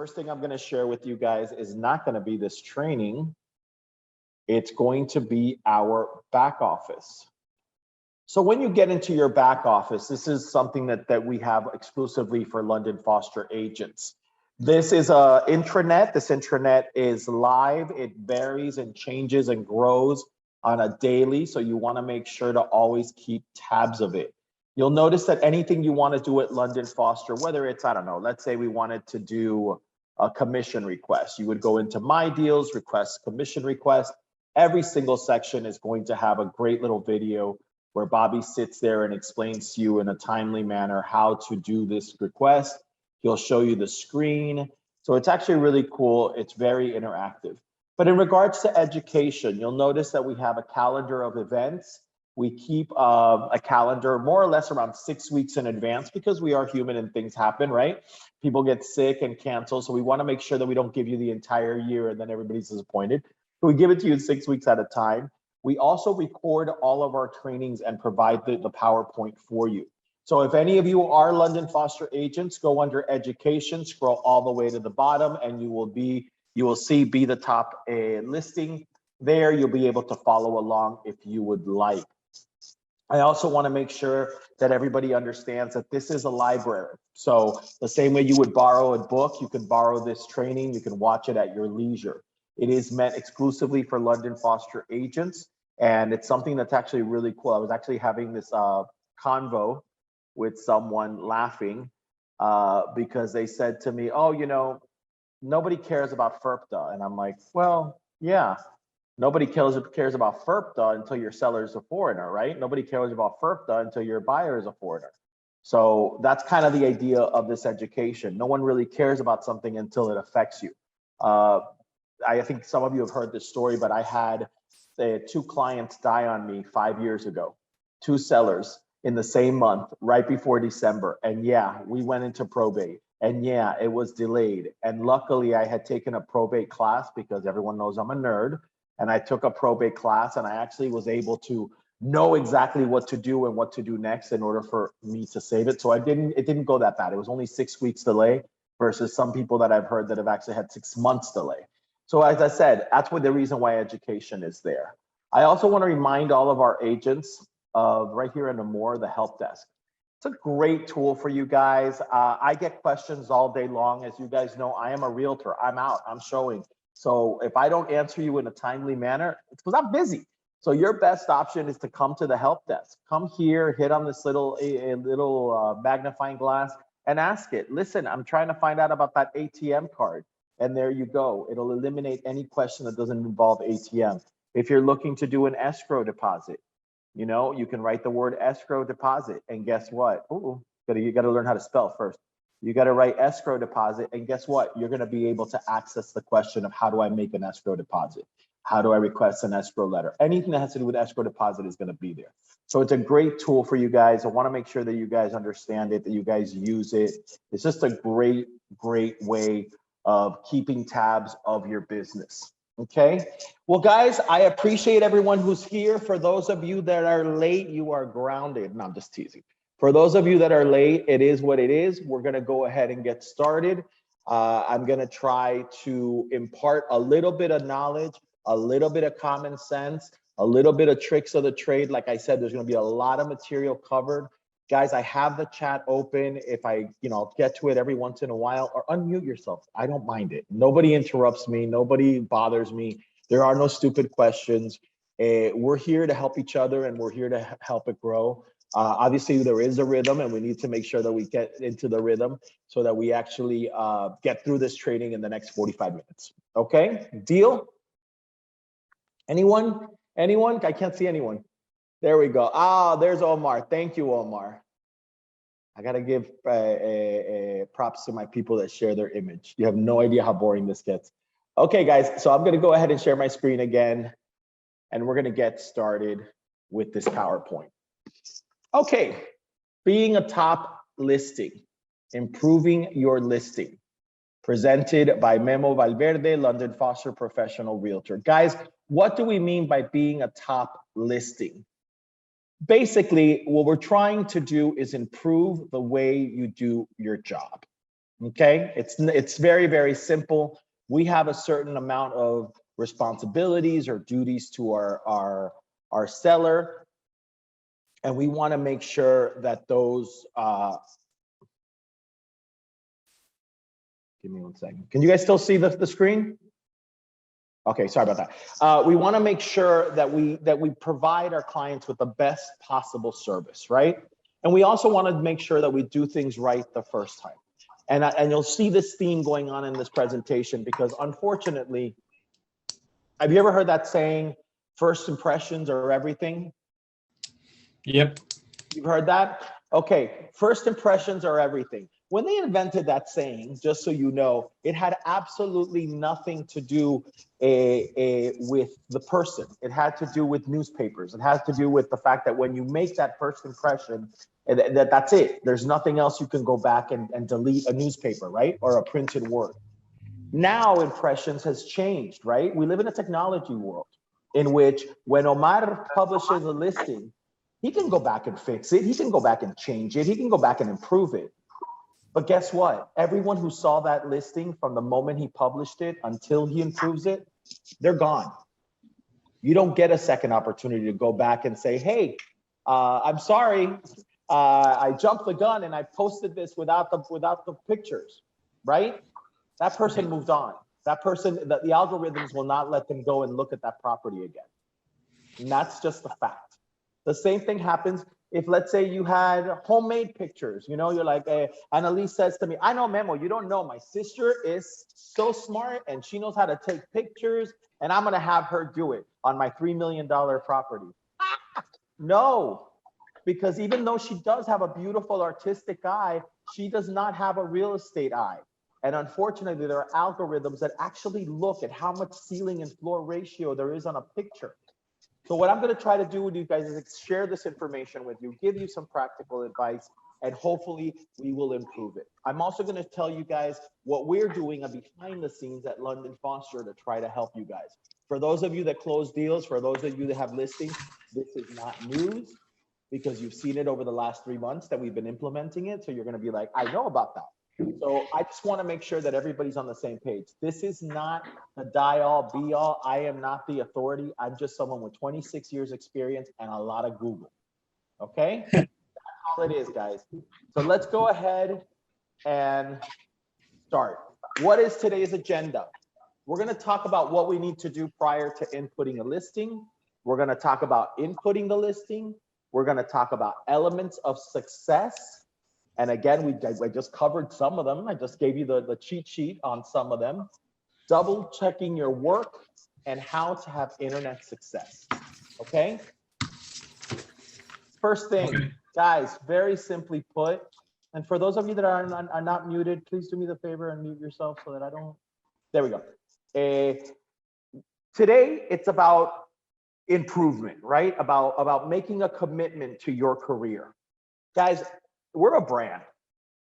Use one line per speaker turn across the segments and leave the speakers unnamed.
first thing I'm going to share with you guys is not going to be this training. It's going to be our back office. So when you get into your back office, this is something that we have exclusively for London Foster agents. This is a intranet. This intranet is live. It varies and changes and grows on a daily. So you want to make sure to always keep tabs of it. You'll notice that anything you want to do at London Foster, whether it's, I don't know, let's say we wanted to do a commission request, you would go into My Deals, request commission request. Every single section is going to have a great little video where Bobby sits there and explains to you in a timely manner how to do this request. He'll show you the screen. So it's actually really cool. It's very interactive. But in regards to education, you'll notice that we have a calendar of events. We keep a calendar more or less around 6 weeks in advance because we are human and things happen, right? People get sick and cancel. So we want to make sure that we don't give you the entire year and then everybody's disappointed. So we give it to you 6 weeks at a time. We also record all of our trainings and provide the PowerPoint for you. So if any of you are London Foster agents, go under education, scroll all the way to the bottom, and you will see be the top listing there. You'll be able to follow along if you would like. I also want to make sure that everybody understands that this is a library. So the same way you would borrow a book, you can borrow this training, you can watch it at your leisure. It is meant exclusively for London Foster agents, and it's something that's actually really cool. I was actually having this convo with someone laughing because they said to me, oh, you know, nobody cares about FERPTA. And I'm like, well, yeah, nobody cares about FERPTA until your seller is a foreigner, right? Nobody cares about FERPTA until your buyer is a foreigner. So that's kind of the idea of this education. No one really cares about something until it affects you. I think some of you have heard this story, but I had 2 clients die on me 5 years ago, 2 sellers in the same month, right before December. And yeah, we went into probate. And yeah, it was delayed. And luckily I had taken a probate class because everyone knows I'm a nerd. And I took a probate class and I actually was able to know exactly what to do and what to do next in order for me to save it. So it didn't go that bad. It was only 6 weeks delay versus some people that I've heard that have actually had 6 months delay. So as I said, that's what the reason why education is there. I also want to remind all of our agents of right here in Amore, the help desk. It's a great tool for you guys. I get questions all day long. As you guys know, I am a realtor. I'm out, I'm showing. So if I don't answer you in a timely manner, it's because I'm busy. So your best option is to come to the help desk. Come here, hit on this little magnifying glass and ask it. Listen, I'm trying to find out about that ATM card. And there you go. It'll eliminate any question that doesn't involve ATM. If you're looking to do an escrow deposit, you know, you can write the word escrow deposit. And guess what? Ooh, you got to learn how to spell first. You got to write escrow deposit. And guess what? You're going to be able to access the question of how do I make an escrow deposit? How do I request an escrow letter? Anything that has to do with escrow deposit is going to be there. So it's a great tool for you guys. I want to make sure that you guys understand it, that you guys use it. It's just a great, great way of keeping tabs of your business. Okay. Well, guys, I appreciate everyone who's here. For those of you that are late, you are grounded. No, I'm just teasing. For those of you that are late, it is what it is. We're going to go ahead and get started. I'm going to try to impart a little bit of knowledge, a little bit of common sense, a little bit of tricks of the trade. Like I said, there's going to be a lot of material covered. Guys, I have the chat open. If I, get to it every once in a while, or unmute yourself. I don't mind it. Nobody interrupts me. Nobody bothers me. There are no stupid questions. We're here to help each other and we're here to help it grow. Obviously, there is a rhythm and we need to make sure that we get into the rhythm so that we actually get through this training in the next 45 minutes. Okay, deal? Anyone? Anyone? I can't see anyone. There we go. Ah, there's Omar. Thank you, Omar. I got to give props to my people that share their image. You have no idea how boring this gets. Okay, guys, so I'm going to go ahead and share my screen again, and we're going to get started with this PowerPoint. Okay, being a top listing, improving your listing, presented by Memo Valverde, London Foster Professional Realtor. Guys, what do we mean by being a top listing? Basically, what we're trying to do is improve the way you do your job. Okay, it's very, very simple. We have a certain amount of responsibilities or duties to our seller, and we want to make sure that those give me one second. Can you guys still see the screen? Okay, sorry about that. We want to make sure that we provide our clients with the best possible service, right? And we also want to make sure that we do things right the first time. And you'll see this theme going on in this presentation because unfortunately, have you ever heard that saying, first impressions are everything?
Yep.
You've heard that? Okay, first impressions are everything. When they invented that saying, just so you know, it had absolutely nothing to do with the person. It had to do with newspapers. It has to do with the fact that when you make that first impression, that's it. There's nothing else you can go back and delete a newspaper, right? Or a printed word. Now impressions has changed, right? We live in a technology world in which when Omar publishes a listing, he can go back and fix it. He can go back and change it. He can go back and improve it. But guess what? Everyone who saw that listing from the moment he published it until he improves it, they're gone. You don't get a second opportunity to go back and say, hey, I'm sorry, I jumped the gun and I posted this without the pictures, right? That person moved on. That person, the algorithms will not let them go and look at that property again. And that's just the fact. The same thing happens if, let's say, you had homemade pictures. You know, you're like, Annalise says to me, I know, Memo, you don't know. My sister is so smart and she knows how to take pictures and I'm going to have her do it on my $3 million property. No, because even though she does have a beautiful artistic eye, she does not have a real estate eye. And unfortunately, there are algorithms that actually look at how much ceiling and floor ratio there is on a picture. So what I'm going to try to do with you guys is share this information with you, give you some practical advice, and hopefully we will improve it. I'm also going to tell you guys what we're doing behind the scenes at London Foster to try to help you guys. For those of you that close deals, for those of you that have listings, this is not news because you've seen it over the last 3 months that we've been implementing it. So you're going to be like, I know about that. So I just want to make sure that everybody's on the same page. This is not the die all be all. I am not the authority. I'm just someone with 26 years experience and a lot of Google. Okay, that's all it is, guys. So let's go ahead and start. What is today's agenda? We're going to talk about what we need to do prior to inputting a listing. We're going to talk about inputting the listing. We're going to talk about elements of success. And again, I just covered some of them. I just gave you the cheat sheet on some of them. Double checking your work and how to have internet success. Okay. First thing, guys, very simply put, and for those of you that are not muted, please do me the favor and mute yourself so that I don't. There we go. Today, it's about improvement, right? About making a commitment to your career. Guys, we're a brand,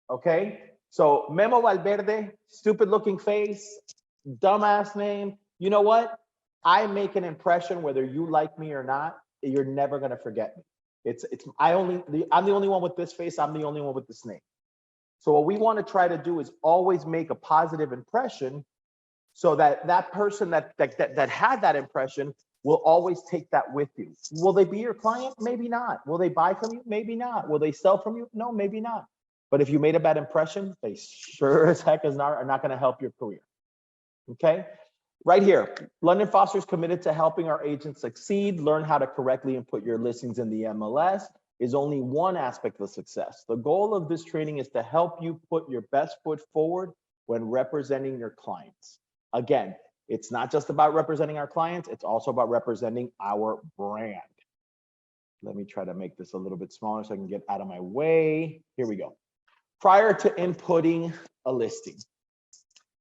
okay? So Memo Valverde, stupid looking face, dumbass name. You know what? I make an impression whether you like me or not. You're never gonna forget me. I'm the only one with this face. I'm the only one with this name. So what we want to try to do is always make a positive impression, so that that person that had that impression will always take that with you. Will they be your client? Maybe not. Will they buy from you? Maybe not. Will they sell from you? No, maybe not. But if you made a bad impression, they sure as heck are not going to help your career. Okay? Right here, London Foster is committed to helping our agents succeed. Learn how to correctly input your listings in the MLS is only one aspect of success. The goal of this training is to help you put your best foot forward when representing your clients. Again, it's not just about representing our clients, it's also about representing our brand. Let me try to make this a little bit smaller so I can get out of my way. Here we go. Prior to inputting a listing,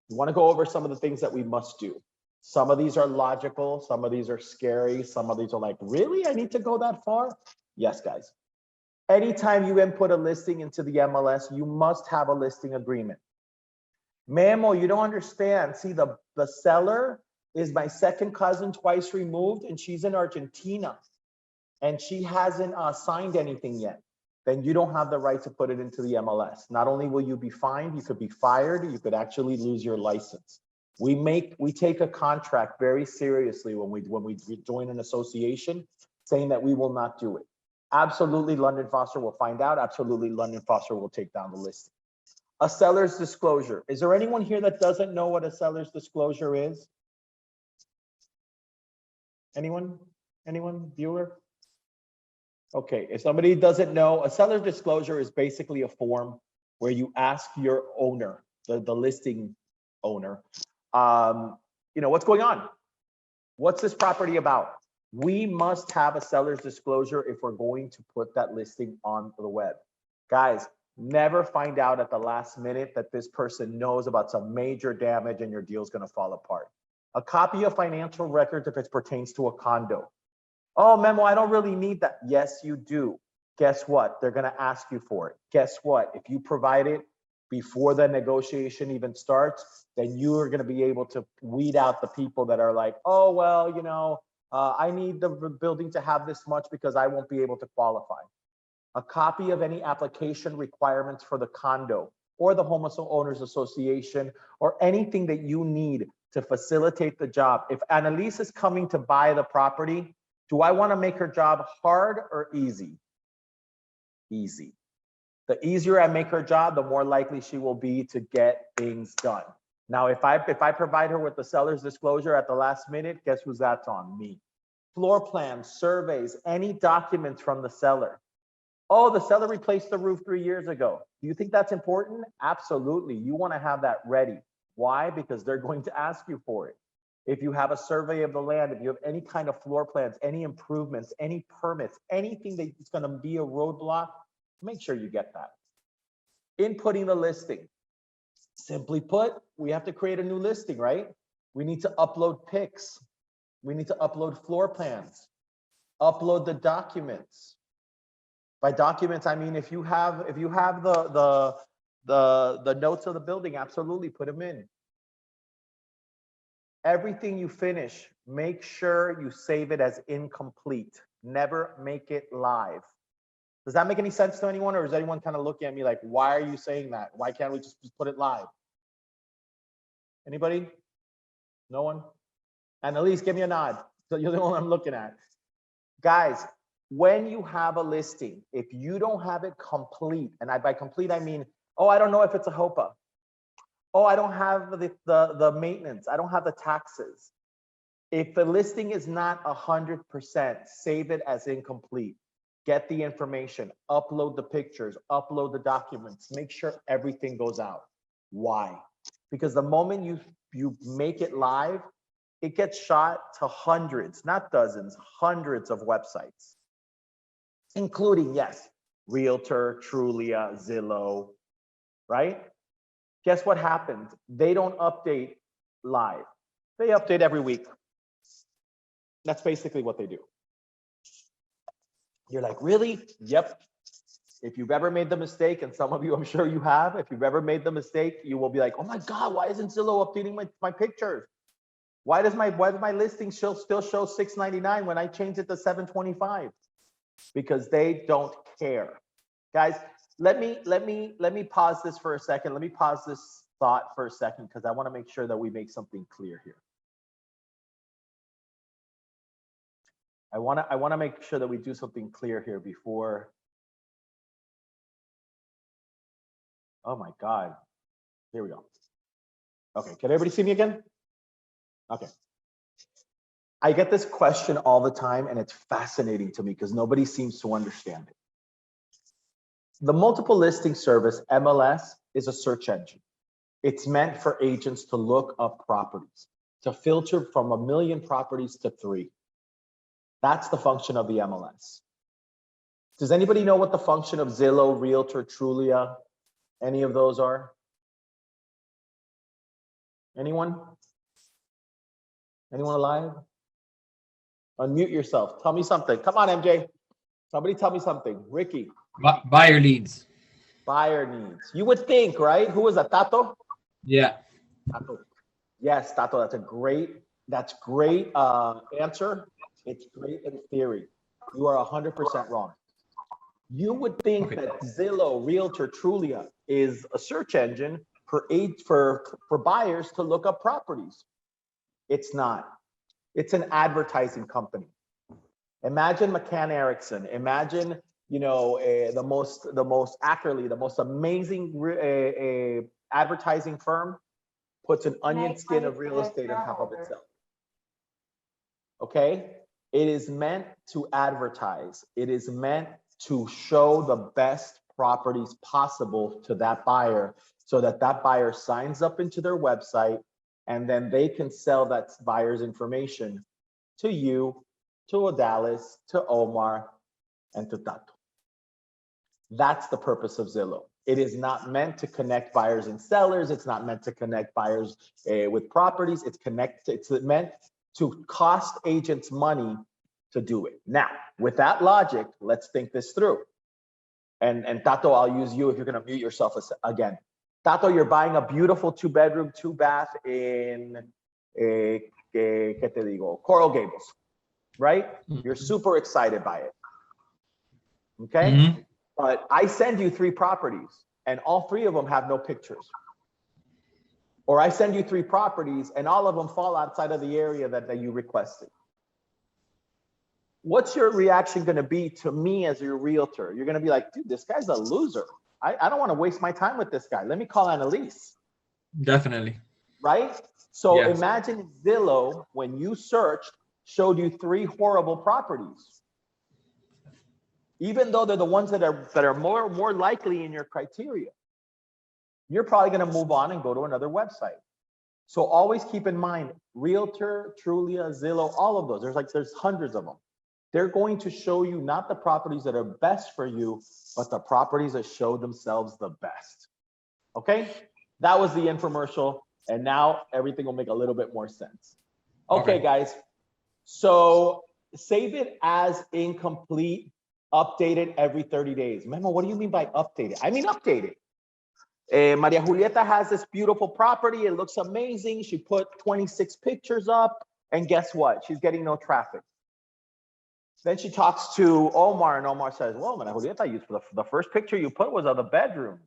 we want to go over some of the things that we must do. Some of these are logical, some of these are scary, some of these are like, really? I need to go that far? Yes, guys. Anytime you input a listing into the MLS, you must have a listing agreement. Memo, you don't understand. See, the seller is my second cousin twice removed, and she's in Argentina, and she hasn't signed anything yet. then you don't have the right to put it into the MLS. Not only will you be fined, you could be fired, you could actually lose your license. We take a contract very seriously when we join an association, saying that we will not do it. Absolutely, London Foster will find out. Absolutely, London Foster will take down the listing. A seller's disclosure. Is there anyone here that doesn't know what a seller's disclosure is? Anyone? Anyone? Viewer? Okay, if somebody doesn't know, a seller's disclosure is basically a form where you ask your owner, the listing owner, what's going on? What's this property about? We must have a seller's disclosure if we're going to put that listing on the web. Guys, never find out at the last minute that this person knows about some major damage and your deal's gonna fall apart. A copy of financial records if it pertains to a condo. Oh, Memo, I don't really need that. Yes, you do. Guess what? They're gonna ask you for it. Guess what? If you provide it before the negotiation even starts, then you are gonna be able to weed out the people that are like, oh, well, I need the building to have this much because I won't be able to qualify. A copy of any application requirements for the condo or the homeowners association or anything that you need to facilitate the job. If Annalise is coming to buy the property, do I want to make her job hard or easy? Easy. The easier I make her job, the more likely she will be to get things done. Now, if I provide her with the seller's disclosure at the last minute, guess who's that's on? Me. Floor plans, surveys, any documents from the seller. Oh, the seller replaced the roof 3 years ago. Do you think that's important? Absolutely. You want to have that ready. Why? Because they're going to ask you for it. If you have a survey of the land, if you have any kind of floor plans, any improvements, any permits, anything that's going to be a roadblock, make sure you get that. Inputting the listing. Simply put, we have to create a new listing, right? We need to upload pics. We need to upload floor plans, upload the documents. By documents, I mean if you have the notes of the building, absolutely put them in. Everything you finish, make sure you save it as incomplete. Never make it live. Does that make any sense to anyone, or is anyone kind of looking at me like, why are you saying that? Why can't we just put it live? Anybody? No one? Annalise, give me a nod. So you're the one I'm looking at. Guys, when you have a listing, if you don't have it complete, and by complete, I mean, oh, I don't know if it's a HOPA. Oh, I don't have the maintenance. I don't have the taxes. If the listing is not 100%, save it as incomplete. Get the information, upload the pictures, upload the documents, make sure everything goes out. Why? Because the moment you make it live, it gets shot to hundreds, not dozens, hundreds of websites, including, yes, Realtor, Trulia, Zillow, right? Guess what happens? They don't update live. They update every week. That's basically what they do. You're like, really? Yep. If you've ever made the mistake, and some of you, I'm sure you have, if you've ever made the mistake, you will be like, oh my God, why isn't Zillow updating my pictures? Why does my listing still show $699 when I changed it to $725? Because they don't care. Guys, let me pause this for a second. Let me pause this thought for a second because I want to make sure that we make something clear here. I want to make sure that we do something clear here before. Oh my God. Here we go. Okay, can everybody see me again? Okay. I get this question all the time and it's fascinating to me because nobody seems to understand it. The multiple listing service, MLS, is a search engine. It's meant for agents to look up properties, to filter from 1 million properties to 3. That's the function of the MLS. Does anybody know what the function of Zillow, Realtor, Trulia, any of those are? Anyone? Anyone alive? Unmute yourself. Tell me something. Come on, MJ. Somebody tell me something. Ricky.
Buyer leads.
Buyer needs. You would think, right? Who was that? Tato?
Yeah.
Tato. Yes, Tato. That's great answer. It's great in theory. You are 100% wrong. You would think
Okay.
that Zillow, Realtor, Trulia is a search engine for buyers to look up properties. It's not. It's an advertising company. Imagine McCann Erickson. Imagine, the most accurately, the most amazing advertising firm puts an onion skin of real estate on top of itself. Okay? It is meant to advertise. It is meant to show the best properties possible to that buyer so that that buyer signs up into their website and then they can sell that buyer's information to you, to Dallas, to Omar, and to Tato. That's the purpose of Zillow. It is not meant to connect buyers and sellers. It's not meant to connect buyers with properties. It's meant to cost agents money to do it. Now, with that logic, let's think this through. And Tato, I'll use you if you're going to mute yourself again. Tato, you're buying a beautiful 2-bedroom, 2-bath in ¿qué te digo? Coral Gables, right? You're super excited by it. Okay? But I send you 3 properties and all 3 of them have no pictures. Or I send you 3 properties and all of them fall outside of the area that you requested. What's your reaction going to be to me as your realtor? You're going to be like, dude, this guy's a loser. I don't want to waste my time with this guy. Let me call Annalise.
Definitely.
Right? So
Yes.
imagine Zillow, when you searched, showed you 3 horrible properties. Even though they're the ones that are more likely in your criteria. You're probably going to move on and go to another website. So always keep in mind, Realtor, Trulia, Zillow, all of those, there's hundreds of them. They're going to show you not the properties that are best for you, but the properties that show themselves the best. Okay? That was the infomercial. And now everything will make a little bit more sense. Okay, guys. So save it as incomplete, updated every 30 days. Memo, what do you mean by updated? I mean updated. Maria Julieta has this beautiful property. It looks amazing. She put 26 pictures up. And guess what? She's getting no traffic. Then she talks to Omar, and Omar says, well, Maria Julieta, the first picture you put was of the bedroom.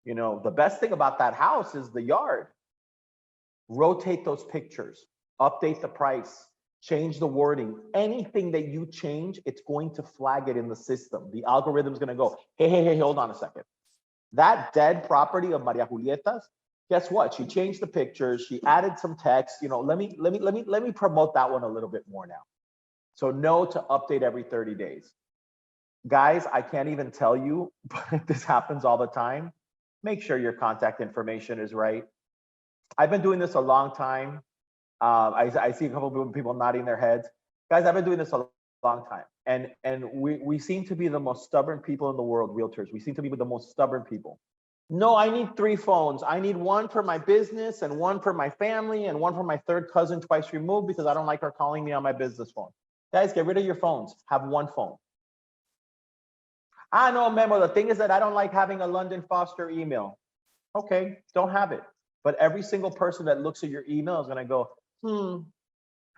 The best thing about that house is the yard. Rotate those pictures, update the price, change the wording. Anything that you change, it's going to flag it in the system. The algorithm's going to go, hey, hold on a second. That dead property of Maria Julieta's, guess what? She changed the pictures. She added some text. Let me promote that one a little bit more now. So know to update every 30 days. Guys, I can't even tell you, but this happens all the time. Make sure your contact information is right. I've been doing this a long time. I see a couple of people nodding their heads. Guys, I've been doing this a long time. And we seem to be the most stubborn people in the world, realtors. We seem to be the most stubborn people. No, I need 3 phones. I need one for my business and one for my family and one for my third cousin twice removed because I don't like her calling me on my business phone. Guys, get rid of your phones. Have one phone. I know, Memo, the thing is that I don't like having a London Foster email. Okay, don't have it. But every single person that looks at your email is going to go,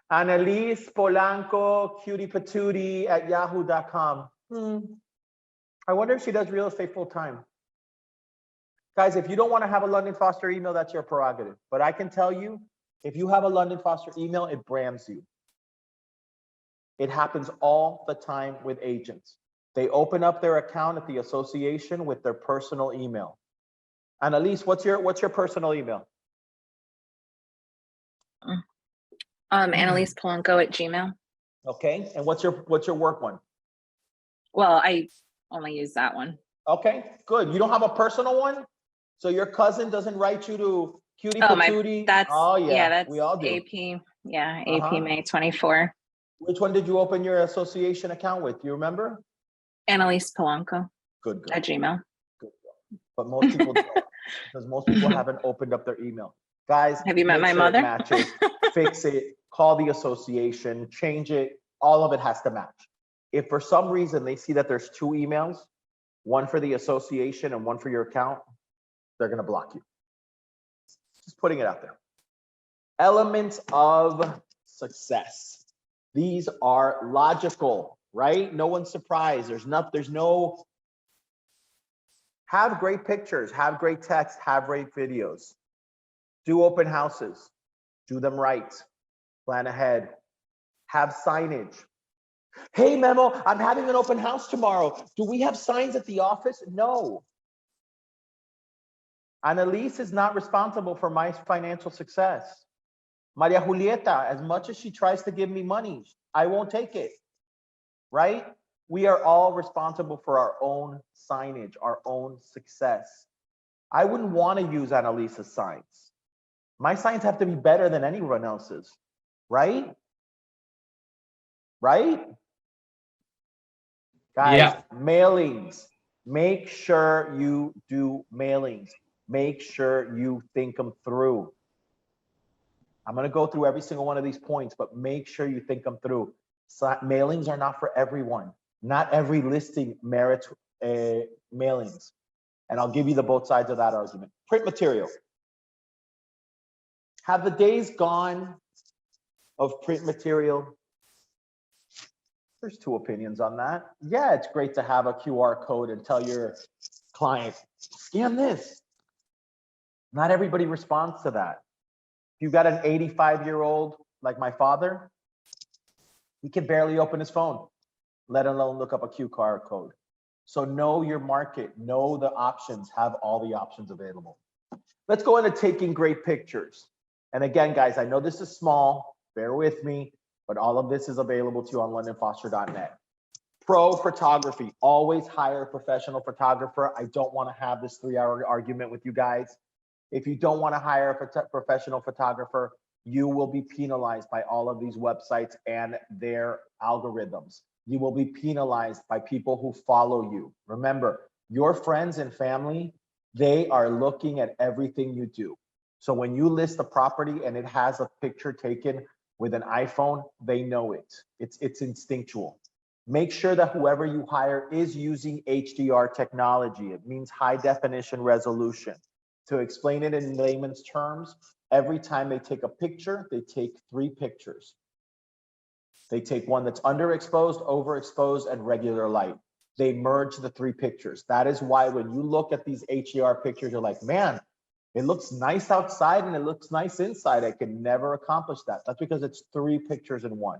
Annalise Polanco, cutie patootie at yahoo.com. I wonder if she does real estate full time. Guys, if you don't want to have a London Foster email, that's your prerogative. But I can tell you, if you have a London Foster email, it brands you. It happens all the time with agents. They open up their account at the association with their personal email. Annalise, what's your personal email?
Annalise Polanco at Gmail.
Okay, and what's your work one?
Well, I only use that one.
Okay, good. You don't have a personal one? So your cousin doesn't write you to cutie patootie?
That's
we all do.
AP. Yeah, AP May 24.
Which one did you open your association account with? Do you remember?
Annalise Polanco.
Good girl.
At Gmail.
Good girl. But most people don't, because most people haven't opened up their email. Guys,
have you met my mother?
It matches. Fix it. Call the association. Change it. All of it has to match. If for some reason they see that there's 2 emails, one for the association and one for your account, they're going to block you. Just putting it out there. Elements of success. These are logical, right? No one's surprised. There's no Have great pictures, have great text, have great videos. Do open houses, do them right, plan ahead, have signage. Hey, Memo, I'm having an open house tomorrow. Do we have signs at the office? No. Annalise is not responsible for my financial success. Maria Julieta, as much as she tries to give me money, I won't take it, right? We are all responsible for our own signage, our own success. I wouldn't want to use Annalise's signs. My signs have to be better than anyone else's, right? Right? Guys,
Yeah.
mailings. Make sure you do mailings. Make sure you think them through. I'm going to go through every single one of these points, but make sure you think them through. Mailings are not for everyone. Not every listing merits mailings. And I'll give you the both sides of that argument. Print material. Have the days gone of print material? There's two opinions on that. Yeah, it's great to have a QR code and tell your client, scan this. Not everybody responds to that. If you've got an 85-year-old like my father, he can barely open his phone, let alone look up a QR code. So know your market, know the options, have all the options available. Let's go into taking great pictures. And again, guys, I know this is small, bear with me, but all of this is available to you on londonfoster.net. Pro photography, always hire a professional photographer. I don't want to have this 3-hour argument with you guys. If you don't want to hire a professional photographer, you will be penalized by all of these websites and their algorithms. You will be penalized by people who follow you. Remember, your friends and family, they are looking at everything you do. So when you list a property and it has a picture taken with an iPhone, they know it. It's instinctual. Make sure that whoever you hire is using HDR technology. It means high definition resolution. To explain it in layman's terms, every time they take a picture, they take 3 pictures. They take one that's underexposed, overexposed, and regular light. They merge the 3 pictures. That is why when you look at these HDR pictures, you're like, man, it looks nice outside and it looks nice inside. I can never accomplish that. That's because it's 3 pictures in one.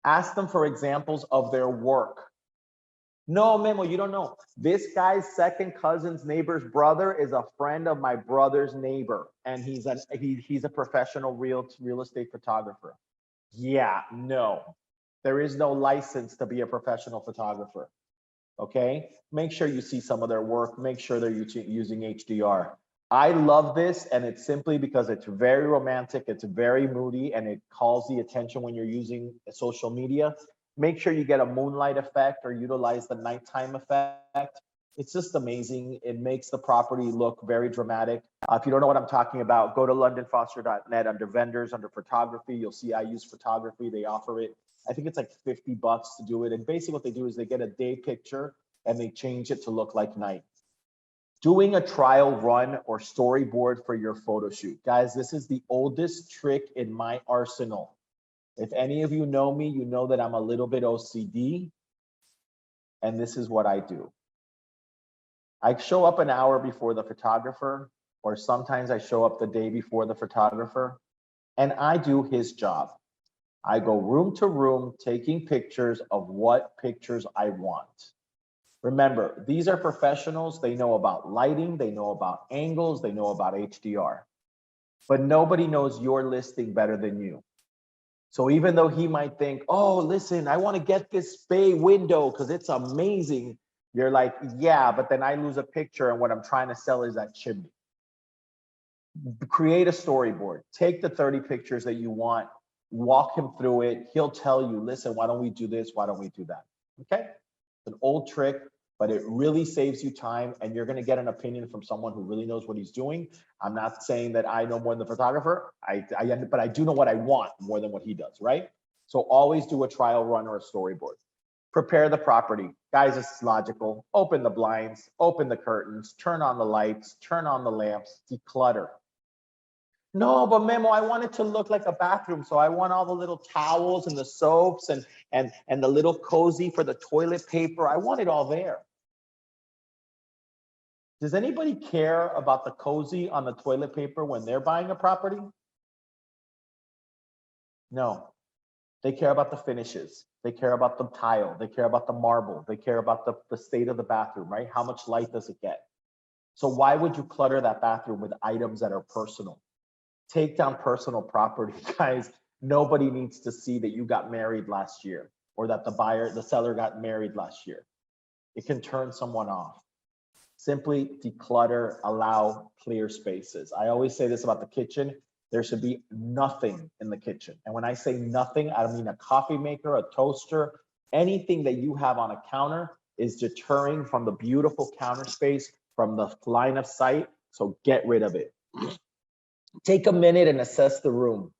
Ask them for examples of their work. No, Memo, you don't know. This guy's second cousin's neighbor's brother is a friend of my brother's neighbor, and he's a professional real estate photographer. Yeah, no, there is no license to be a professional photographer. Okay, make sure you see some of their work. Make sure they're using HDR. I love this, and it's simply because it's very romantic, it's very moody, and it calls the attention when you're using social media. Make sure you get a moonlight effect or utilize the nighttime effect. It's just amazing. It makes the property look very dramatic. If you don't know what I'm talking about, go to londonfoster.net under vendors, under photography. You'll see I use photography. They offer it. I think it's like $50 to do it. And basically what they do is they get a day picture and they change it to look like night. Doing a trial run or storyboard for your photo shoot. Guys, this is the oldest trick in my arsenal. If any of you know me, you know that I'm a little bit OCD, and this is what I do. I show up an hour before the photographer, or sometimes I show up the day before the photographer, and I do his job. I go room to room taking pictures of what pictures I want. Remember, these are professionals. They know about lighting, they know about angles, they know about HDR, but nobody knows your listing better than you. So even though he might think, oh, listen, I want to get this bay window because it's amazing. You're like, yeah, but then I lose a picture and what I'm trying to sell is that chimney. Create a storyboard. Take the 30 pictures that you want, walk him through it. He'll tell you, listen, why don't we do this? Why don't we do that? Okay? It's an old trick, but it really saves you time and you're going to get an opinion from someone who really knows what he's doing. I'm not saying that I know more than the photographer, but I do know what I want more than what he does, right? So always do a trial run or a storyboard. Prepare the property. Guys, it's logical. Open the blinds, open the curtains, turn on the lights, turn on the lamps, declutter. No, but Memo, I want it to look like a bathroom. So I want all the little towels and the soaps and the little cozy for the toilet paper. I want it all there. Does anybody care about the cozy on the toilet paper when they're buying a property? No. They care about the finishes. They care about the tile. They care about the marble. They care about the state of the bathroom, right? How much light does it get? So why would you clutter that bathroom with items that are personal? Take down personal property, guys. Nobody needs to see that you got married last year or that the seller got married last year. It can turn someone off. Simply declutter, allow clear spaces. I always say this about the kitchen. There should be nothing in the kitchen. And when I say nothing, I don't mean a coffee maker, a toaster, anything that you have on a counter is deterring from the beautiful counter space, from the line of sight. So get rid of it. Take a minute and assess the room.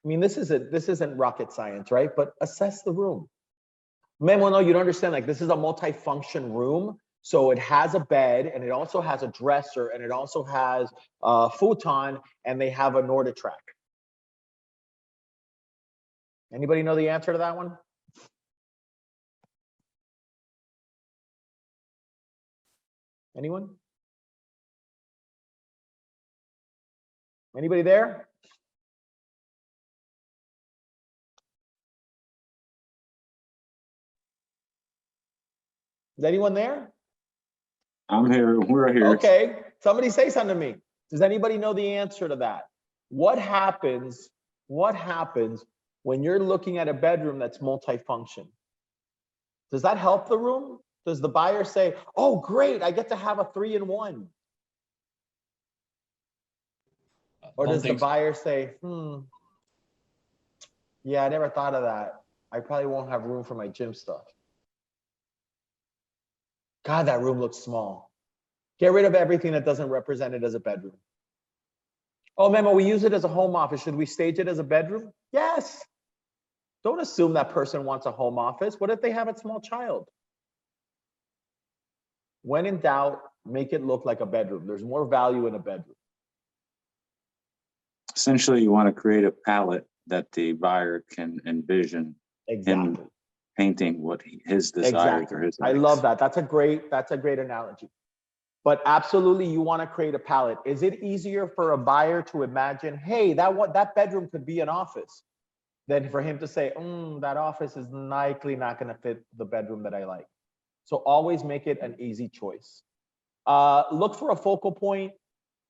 I mean, this isn't rocket science, right? But assess the room. Memo, no, you don't understand. Like, this is a multi-function room. So it has a bed, and it also has a dresser, and it also has a futon, and they have a Norditrack. Anybody know the answer to that one? Anyone? Anybody there? Is anyone there?
I'm here. We're here.
Okay, somebody say something to me. Does anybody know the answer to that? What happens when you're looking at a bedroom that's multifunction? Does that help the room? Does the buyer say, oh, great, I get to have a 3-in-1? Or does the buyer say, yeah, I never thought of that. I probably won't have room for my gym stuff. God, that room looks small. Get rid of everything that doesn't represent it as a bedroom. Oh, Memo, we use it as a home office. Should we stage it as a bedroom? Yes. Don't assume that person wants a home office. What if they have a small child? When in doubt, make it look like a bedroom. There's more value in a bedroom.
Essentially, you want to create a palette that the buyer can envision
Exactly.
Painting what his desires or his likes.
I love that. That's a great analogy. But absolutely, you want to create a palette. Is it easier for a buyer to imagine, hey, that bedroom could be an office, than for him to say, that office is likely not going to fit the bedroom that I like? So always make it an easy choice. Look for a focal point.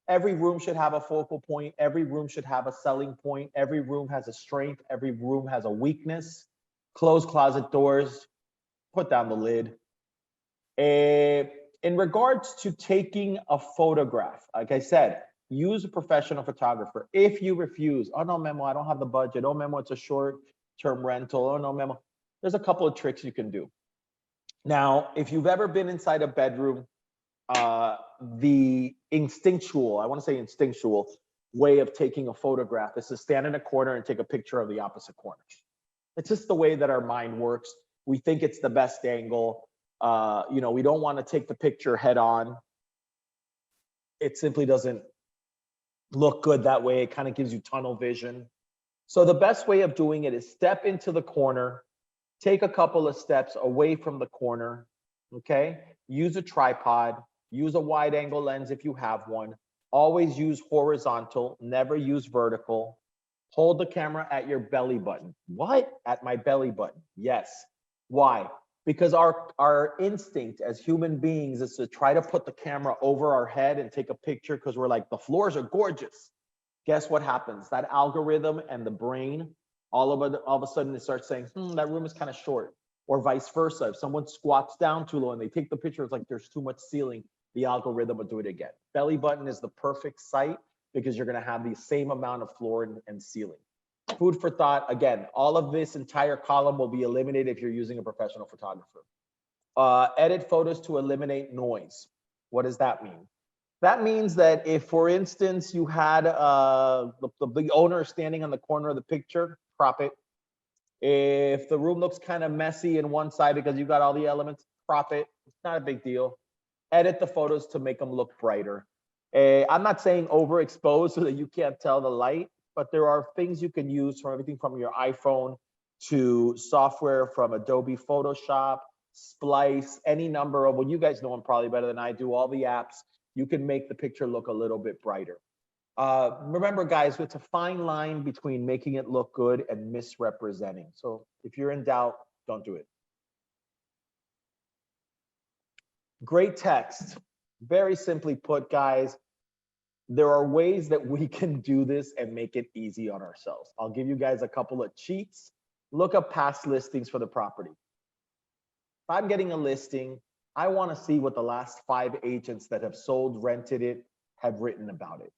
Every room should have a focal point. Every room should have a selling point. Every room has a strength. Every room has a weakness. Close closet doors. Put down the lid. In regards to taking a photograph, like I said, use a professional photographer. If you refuse, oh no, Memo, I don't have the budget. Oh, Memo, it's a short-term rental. Oh no, Memo. There's a couple of tricks you can do. Now, if you've ever been inside a bedroom, the instinctual way of taking a photograph is to stand in a corner and take a picture of the opposite corner. It's just the way that our mind works. We think it's the best angle. We don't want to take the picture head on. It simply doesn't look good that way. It kind of gives you tunnel vision. So the best way of doing it is step into the corner, take a couple of steps away from the corner, okay? Use a tripod, use a wide angle lens if you have one. Always use horizontal, never use vertical. Hold the camera at your belly button. What? At my belly button? Yes. Why? Because our instinct as human beings is to try to put the camera over our head and take a picture because we're like, the floors are gorgeous. Guess what happens? That algorithm and the brain, all of a sudden it starts saying, that room is kind of short, or vice versa. If someone squats down too low and they take the picture, it's like there's too much ceiling, the algorithm will do it again. Belly button is the perfect site because you're gonna have the same amount of floor and ceiling. Food for thought. Again, all of this entire column will be eliminated if you're using a professional photographer. Edit photos to eliminate noise. What does that mean? That means that if, for instance, you had the owner standing on the corner of the picture, crop it. If the room looks kind of messy in one side because you got all the elements, crop it. It's not a big deal. Edit the photos to make them look brighter. I'm not saying overexpose so that you can't tell the light, but there are things you can use from everything from your iPhone to software from Adobe Photoshop, Splice, any number of, well, you guys know them probably better than I do, all the apps, you can make the picture look a little bit brighter. Remember guys, it's a fine line between making it look good and misrepresenting. So if you're in doubt, don't do it. Great text. Very simply put, guys, there are ways that we can do this and make it easy on ourselves. I'll give you guys a couple of cheats. Look up past listings for the property. If I'm getting a listing, I want to see what the last 5 agents that have sold, rented it, have written about it.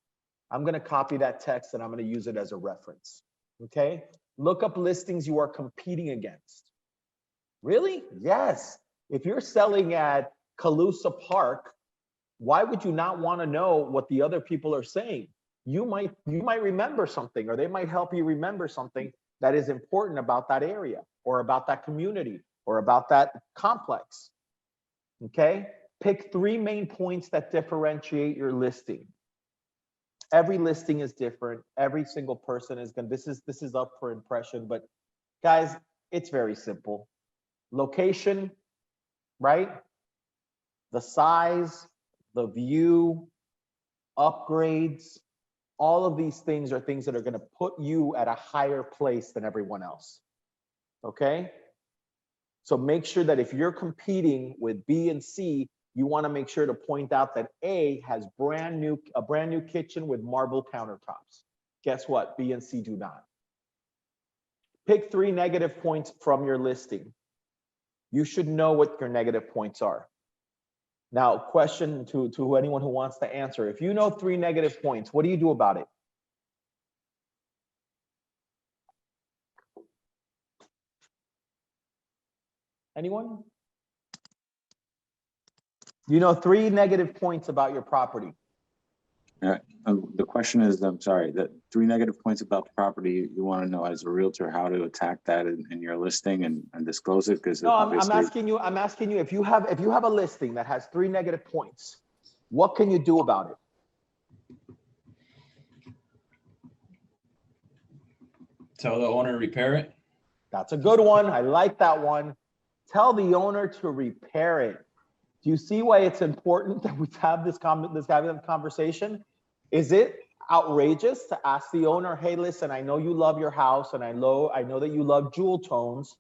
I'm going to copy that text and I'm going to use it as a reference. Okay? Look up listings you are competing against. Really? Yes. If you're selling at Calusa Park, why would you not want to know what the other people are saying? You might remember something, or they might help you remember something that is important about that area or about that community or about that complex. Okay? Pick 3 main points that differentiate your listing. Every listing is different. Every single person is going to, this is up for impression, but guys, it's very simple. Location, right? The size, the view, upgrades, all of these things are things that are going to put you at a higher place than everyone else. Okay? So make sure that if you're competing with B and C, you want to make sure to point out that A has a brand new kitchen with marble countertops. Guess what? B and C do not. Pick 3 negative points from your listing. You should know what your negative points are. Now, question to anyone who wants to answer. If you know 3 negative points, what do you do about it? Anyone? You know 3 negative points about your property.
The question is, I'm sorry, the 3 negative points about the property, you want to know as a realtor how to attack that in your listing and disclose it? Because
no, I'm asking you if you have a listing that has 3 negative points, what can you do about it?
Tell the owner to repair it.
That's a good one. I like that one. Tell the owner to repair it. Do you see why it's important that we have this conversation? Is it outrageous to ask the owner, hey, listen, I know you love your house and I know that you love jewel tones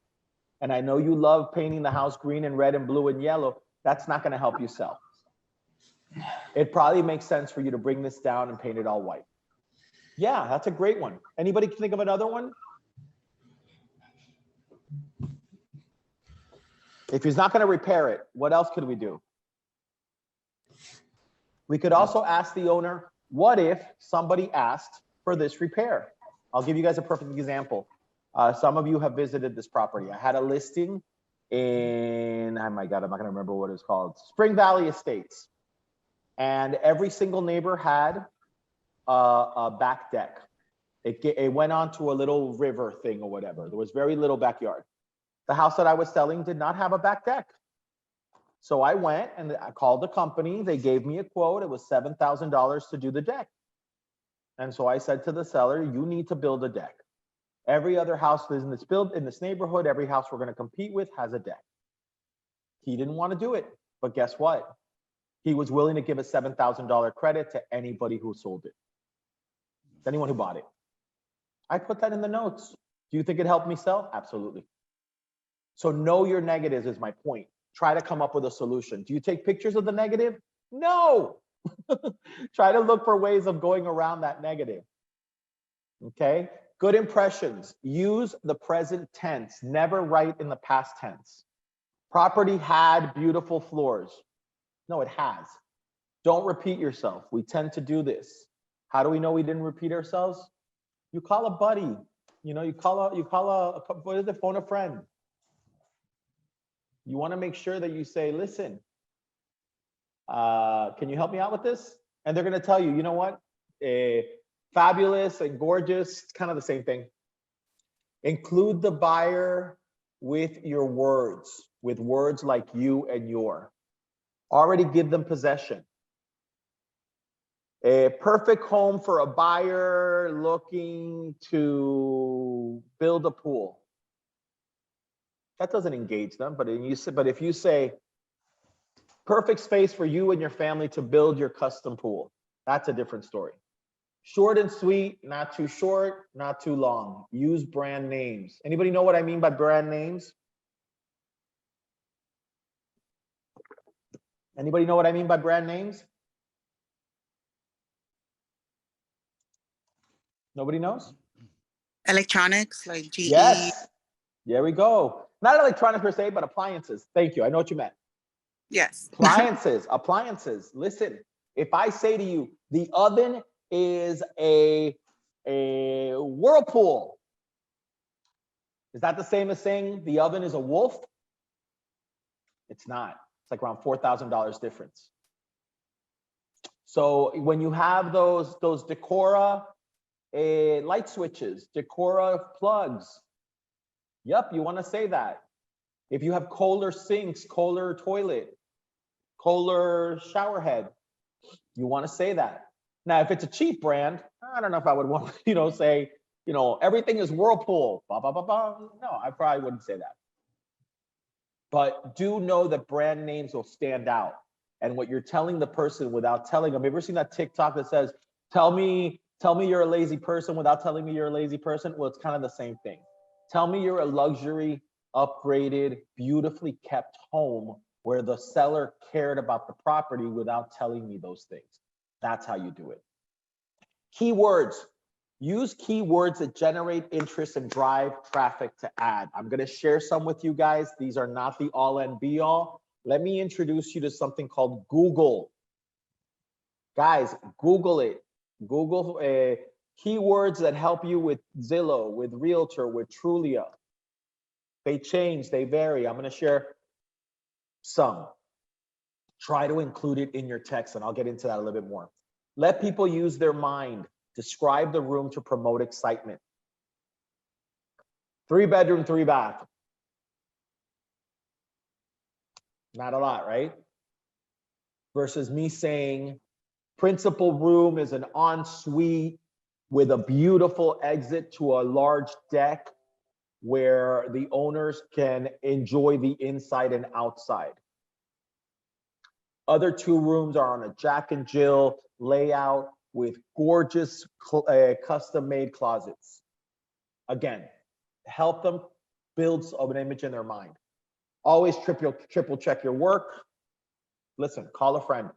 and I know you love painting the house green and red and blue and yellow. That's not going to help you sell. It probably makes sense for you to bring this down and paint it all white. Yeah, that's a great one. Anybody can think of another one? If he's not going to repair it, what else could we do? We could also ask the owner, what if somebody asked for this repair? I'll give you guys a perfect example. Some of you have visited this property. I had a listing in, oh my God, I'm not going to remember what it's called, Spring Valley Estates. And every single neighbor had a back deck. It went onto a little river thing or whatever. There was very little backyard. The house that I was selling did not have a back deck. So I went and I called the company. They gave me a quote. It was $7,000 to do the deck. And so I said to the seller, you need to build a deck. Every other house in this neighborhood, every house we're going to compete with has a deck. He didn't want to do it, but guess what? He was willing to give a $7,000 credit to anybody who sold it. Anyone who bought it. I put that in the notes. Do you think it helped me sell? Absolutely. So know your negatives is my point. Try to come up with a solution. Do you take pictures of the negative? No. Try to look for ways of going around that negative. Okay. Good impressions. Use the present tense. Never write in the past tense. Property had beautiful floors. No, it has. Don't repeat yourself. We tend to do this. How do we know we didn't repeat ourselves? You call a buddy. You know, phone a friend. You want to make sure that you say, listen, can you help me out with this? And they're going to tell you, you know what? Fabulous and gorgeous, it's kind of the same thing. Include the buyer with your words, with words like you and your. Already give them possession. A perfect home for a buyer looking to build a pool. that doesn't engage them. But if you say perfect space for you and your family to build your custom pool, that's a different story. Short and sweet, not too short, not too long. Use brand names. Anybody know what I mean by brand names? Anybody know what I mean by brand names? Nobody knows?
Electronics like GE.
Yes. There we go. Not electronic per se, but appliances. Thank you. I know what you meant.
Yes.
Appliances. Listen, if I say to you, the oven is a Whirlpool, is that the same as saying the oven is a Wolf? It's not. It's like around $4,000 difference. So when you have those Decora light switches, Decora plugs, yep, you want to say that. If you have Kohler sinks, Kohler toilet, Kohler shower head, you want to say that. Now, if it's a cheap brand, I don't know if I would want to, say, everything is Whirlpool, blah, blah, blah, blah. No, I probably wouldn't say that. But do know that brand names will stand out. And what you're telling the person without telling them, have you ever seen that TikTok that says, tell me you're a lazy person without telling me you're a lazy person? Well, it's kind of the same thing. Tell me you're a luxury, upgraded, beautifully kept home where the seller cared about the property without telling me those things. That's how you do it. Keywords. Use keywords that generate interest and drive traffic to add. I'm going to share some with you guys. These are not the all and be all. Let me introduce you to something called Google. Guys, Google it. Google keywords that help you with Zillow, with Realtor, with Trulia. They change, they vary. I'm going to share some. Try to include it in your text, and I'll get into that a little bit more. Let people use their mind. Describe the room to promote excitement. 3-bedroom, 3-bath. Not a lot, right? Versus me saying, principal room is an ensuite with a beautiful exit to a large deck where the owners can enjoy the inside and outside. Other 2 rooms are on a Jack and Jill layout with gorgeous custom-made closets. Again, help them build an image in their mind. Always triple check your work. Listen, call a friend.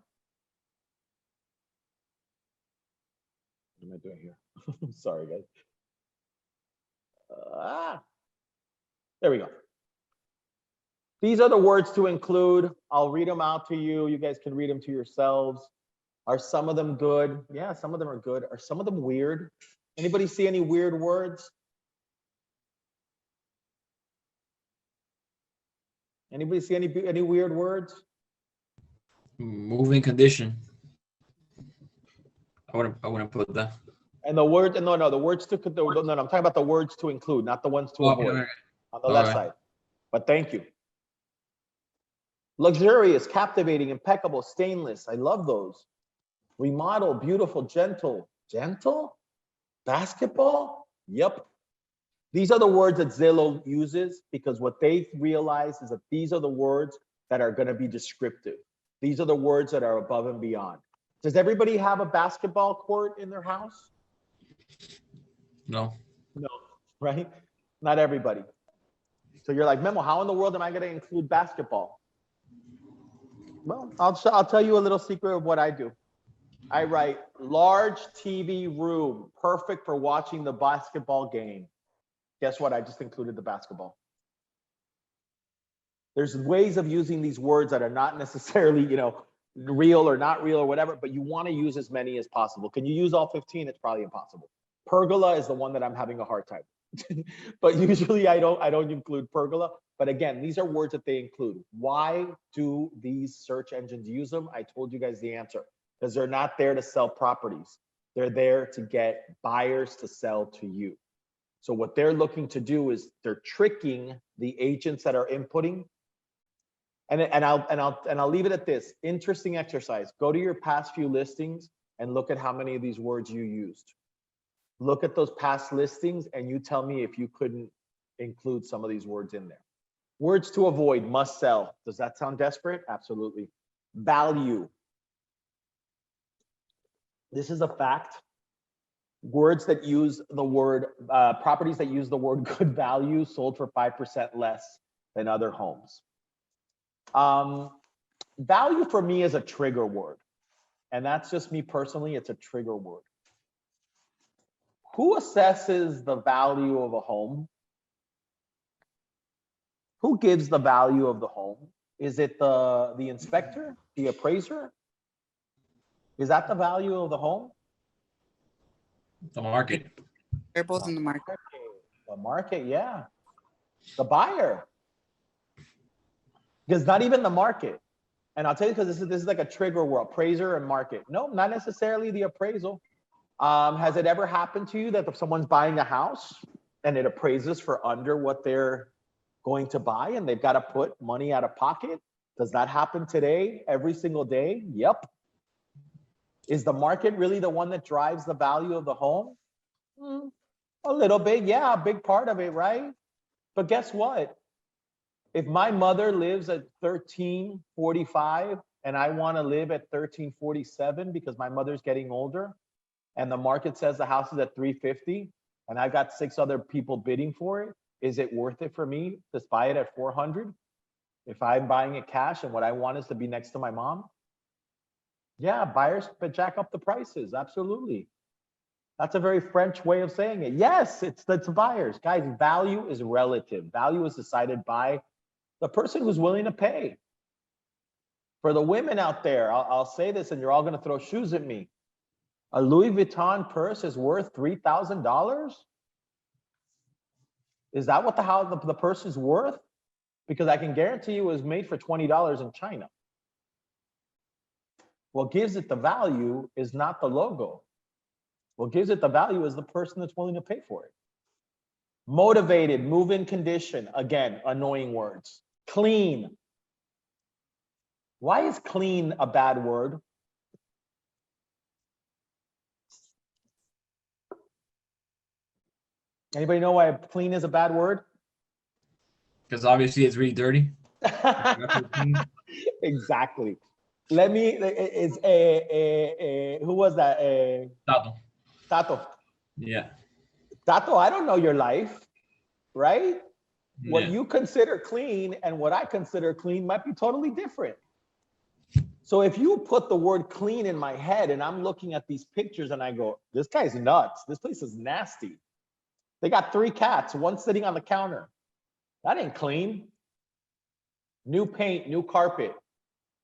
What am I doing here? Sorry, guys. There we go. These are the words to include. I'll read them out to you. You guys can read them to yourselves. Are some of them good? Yeah, some of them are good. Are some of them weird? Anybody see any weird words? Anybody see any weird words?
Moving condition. I wouldn't put that.
And the word, no, the words to, no, I'm talking about the words to include, not the ones to
Okay,
avoid
okay.
on the left
Okay.
side. But thank you. Luxurious, captivating, impeccable, stainless. I love those. Remodel, beautiful, gentle. Gentle? Basketball? Yep. These are the words that Zillow uses because what they realize is that these are the words that are going to be descriptive. These are the words that are above and beyond. Does everybody have a basketball court in their house?
No.
No, right? Not everybody. So you're like, Memo, how in the world am I going to include basketball? Well, I'll tell you a little secret of what I do. I write large TV room, perfect for watching the basketball game. Guess what? I just included the basketball. There's ways of using these words that are not necessarily, real or not real or whatever, but you want to use as many as possible. Can you use all 15? It's probably impossible. Pergola is the one that I'm having a hard time. But usually I don't include pergola. But again, these are words that they include. Why do these search engines use them? I told you guys the answer. Because they're not there to sell properties. They're there to get buyers to sell to you. So what they're looking to do is they're tricking the agents that are inputting. And I'll leave it at this. Interesting exercise. Go to your past few listings and look at how many of these words you used. Look at those past listings and you tell me if you couldn't include some of these words in there. Words to avoid, must sell. Does that sound desperate? Absolutely. Value. This is a fact. Words that use the word, properties that use the word good value sold for 5% less than other homes. Value for me is a trigger word. And that's just me personally, it's a trigger word. Who assesses the value of a home? Who gives the value of the home? Is it the inspector, the appraiser? Is that the value of the home?
The market.
They're both in the market.
The market, yeah. The buyer. Because not even the market. And I'll tell you, because this is like a trigger word, appraiser and market. No, not necessarily the appraisal. Has it ever happened to you that if someone's buying a house and it appraises for under what they're going to buy and they've got to put money out of pocket? Does that happen today, every single day? Yep. Is the market really the one that drives the value of the home? A little bit, yeah, a big part of it, right? But guess what? If my mother lives at 1345 and I want to live at 1347 because my mother's getting older and the market says the house is at 350 and I've got 6 other people bidding for it, is it worth it for me to buy it at 400? If I'm buying it cash and what I want is to be next to my mom? Yeah, buyers but jack up the prices, absolutely. That's a very French way of saying it. Yes, it's buyers. Guys, value is relative. Value is decided by the person who's willing to pay. For the women out there, I'll say this and you're all gonna throw shoes at me. A Louis Vuitton purse is worth $3,000? Is that what the purse is worth? Because I can guarantee you it was made for $20 in China. What gives it the value is not the logo. What gives it the value is the person that's willing to pay for it. Motivated, move-in condition. Again, annoying words. Clean. Why is clean a bad word? Anybody know why clean is a bad word?
Because obviously it's really dirty.
Exactly. Let me, it's who was that?
Tato.
Tato.
Yeah.
Tato, I don't know your life, right? What
Yeah.
you consider clean and what I consider clean might be totally different. So if you put the word clean in my head and I'm looking at these pictures and I go, this guy's nuts. This place is nasty. They got 3 cats, one sitting on the counter. That ain't clean. New paint, new carpet.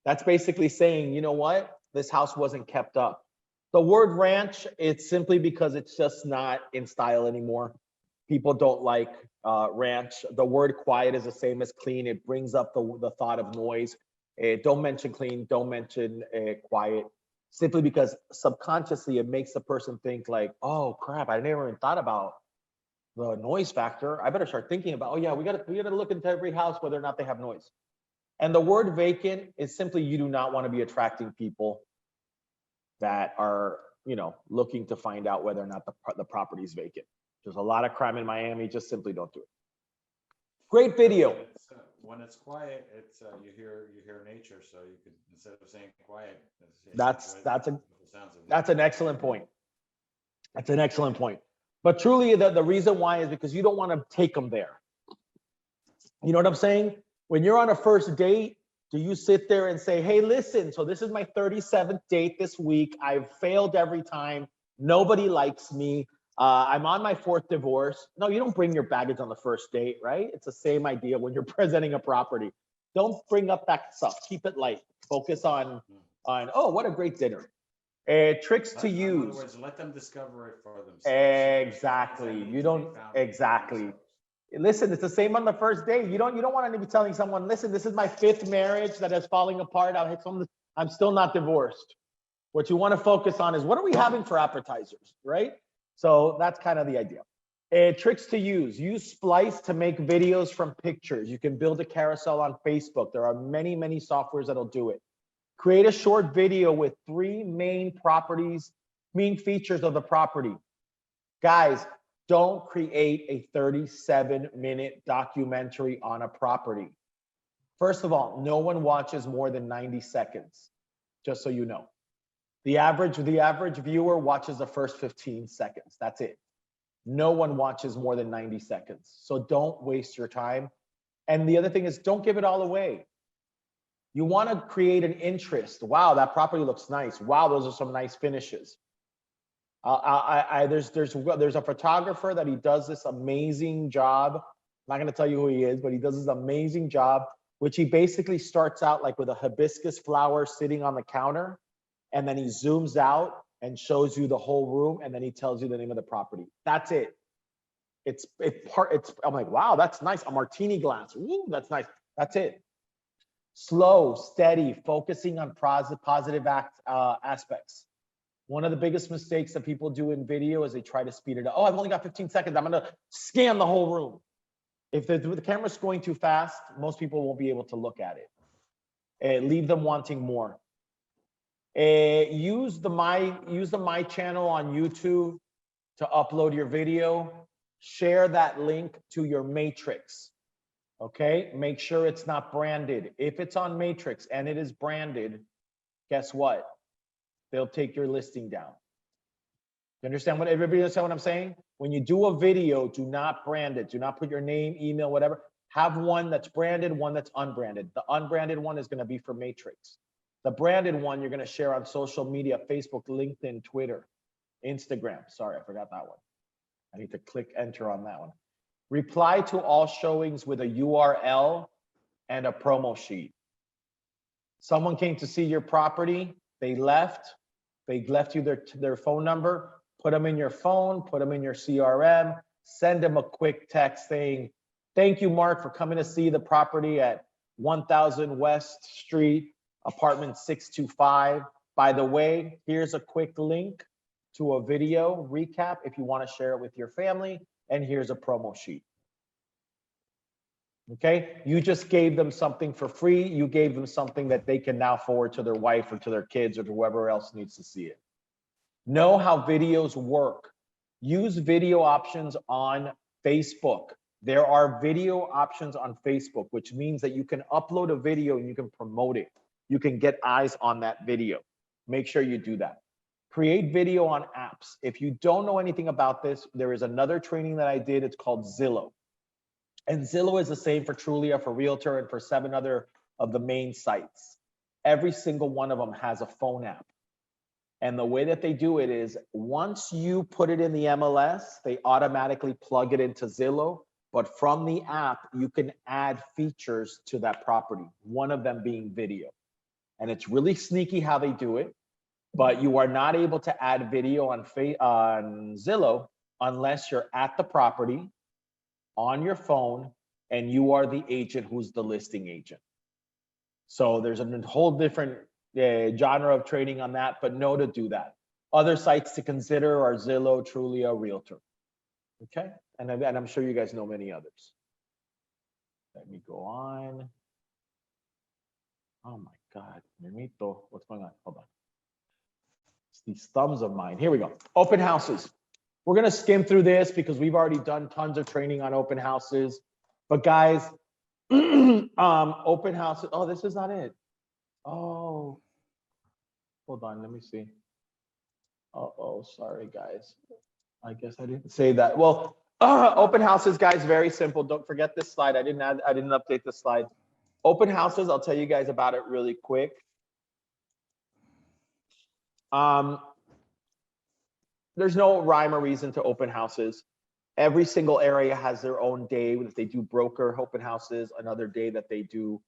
That's basically saying, you know what? This house wasn't kept up. The word ranch, it's simply because it's just not in style anymore. People don't like ranch. The word quiet is the same as clean. It brings up the thought of noise. Don't mention clean, don't mention quiet. Simply because subconsciously it makes the person think like, oh crap, I never even thought about the noise factor. I better start thinking about, oh yeah, we gotta look into every house whether or not they have noise. And the word vacant is simply you do not want to be attracting people that are, you know, looking to find out whether or not the property is vacant. There's a lot of crime in Miami, just simply don't do it. Great video.
When it's quiet, it's you hear nature, so you could, instead of saying quiet,
That's an excellent point. That's an excellent point. But truly, the reason why is because you don't want to take them there. You know what I'm saying? When you're on a first date, do you sit there and say, hey, listen, so this is my 37th date this week. I've failed every time. Nobody likes me. I'm on my 4th divorce. No, you don't bring your baggage on the first date, right? It's the same idea when you're presenting a property. Don't bring up that stuff. Keep it light. Focus on oh, what a great dinner. Tricks to use.
In other words, let them discover it for themselves.
Exactly. You don't, exactly. Listen, it's the same on the first date. You don't want to be telling someone, listen, this is my 5th marriage that is falling apart. I'm still not divorced. What you want to focus on is what are we having for appetizers, right? So that's kind of the idea. Tricks to use. Use Splice to make videos from pictures. You can build a carousel on Facebook. There are many, many softwares that'll do it. Create a short video with 3 main features of the property. Guys, Don't create a 37-minute documentary on a property. First of all, no one watches more than 90 seconds, just so you know. The average viewer watches the first 15 seconds. That's it. No one watches more than 90 seconds. So don't waste your time. And the other thing is, don't give it all away. You want to create an interest. Wow, that property looks nice. Wow, those are some nice finishes. There's a photographer that he does this amazing job. I'm not going to tell you who he is, but he does this amazing job, which he basically starts out like with a hibiscus flower sitting on the counter, and then he zooms out and shows you the whole room, and then he tells you the name of the property. That's it. I'm like, wow, that's nice. A martini glass. Ooh, that's nice. That's it. Slow, steady, focusing on positive aspects. One of the biggest mistakes that people do in video is they try to speed it up. Oh, I've only got 15 seconds. I'm going to scan the whole room. If the camera's going too fast, most people won't be able to look at it. Leave them wanting more. Use the My channel on YouTube to upload your video. Share that link to your matrix. Okay, make sure it's not branded. If it's on Matrix and it is branded, guess what? They'll take your listing down. You understand what everybody understand what I'm saying? When you do a video, do not brand it. Do not put your name, email, whatever. Have one that's branded, one that's unbranded. The unbranded one is going to be for Matrix. The branded one you're going to share on social media, Facebook, LinkedIn, Twitter, Instagram. Sorry, I forgot that one. I need to click enter on that one. Reply to all showings with a URL and a promo sheet. Someone came to see your property, they left you their phone number, put them in your phone, put them in your CRM, send them a quick text saying, thank you, Mark, for coming to see the property at 1000 West Street, apartment 625. By the way, here's a quick link to a video recap if you want to share it with your family. And here's a promo sheet. Okay, you just gave them something for free. You gave them something that they can now forward to their wife or to their kids or to whoever else needs to see it. Know how videos work. Use video options on Facebook. There are video options on Facebook, which means that you can upload a video and you can promote it. You can get eyes on that video. Make sure you do that. Create video on apps. If you don't know anything about this, there is another training that I did. It's called Zillow. And Zillow is the same for Trulia, for Realtor, and for 7 other of the main sites. Every single one of them has a phone app. And the way that they do it is once you put it in the MLS, they automatically plug it into Zillow. But from the app, you can add features to that property, one of them being video. And it's really sneaky how they do it. But you are not able to add video on Zillow unless you're at the property on your phone and you are the agent who's the listing agent. So there's a whole different genre of trading on that, but know to do that. Other sites to consider are Zillow, Trulia, Realtor. Okay, and I'm sure you guys know many others. Let me go on. Oh my God, Mimito, what's going on? Hold on. These thumbs of mine. Here we go. Open houses. We're going to skim through this because we've already done tons of training on open houses. But guys, open houses. Oh, this is not it. Oh, hold on. Let me see. Oh, sorry, guys. I guess I didn't say that. Well, open houses, guys, very simple. Don't forget this slide. I didn't update the slide. Open houses, I'll tell you guys about it really quick. There's no rhyme or reason to open houses. Every single area has their own day that they do broker open houses, another day that they do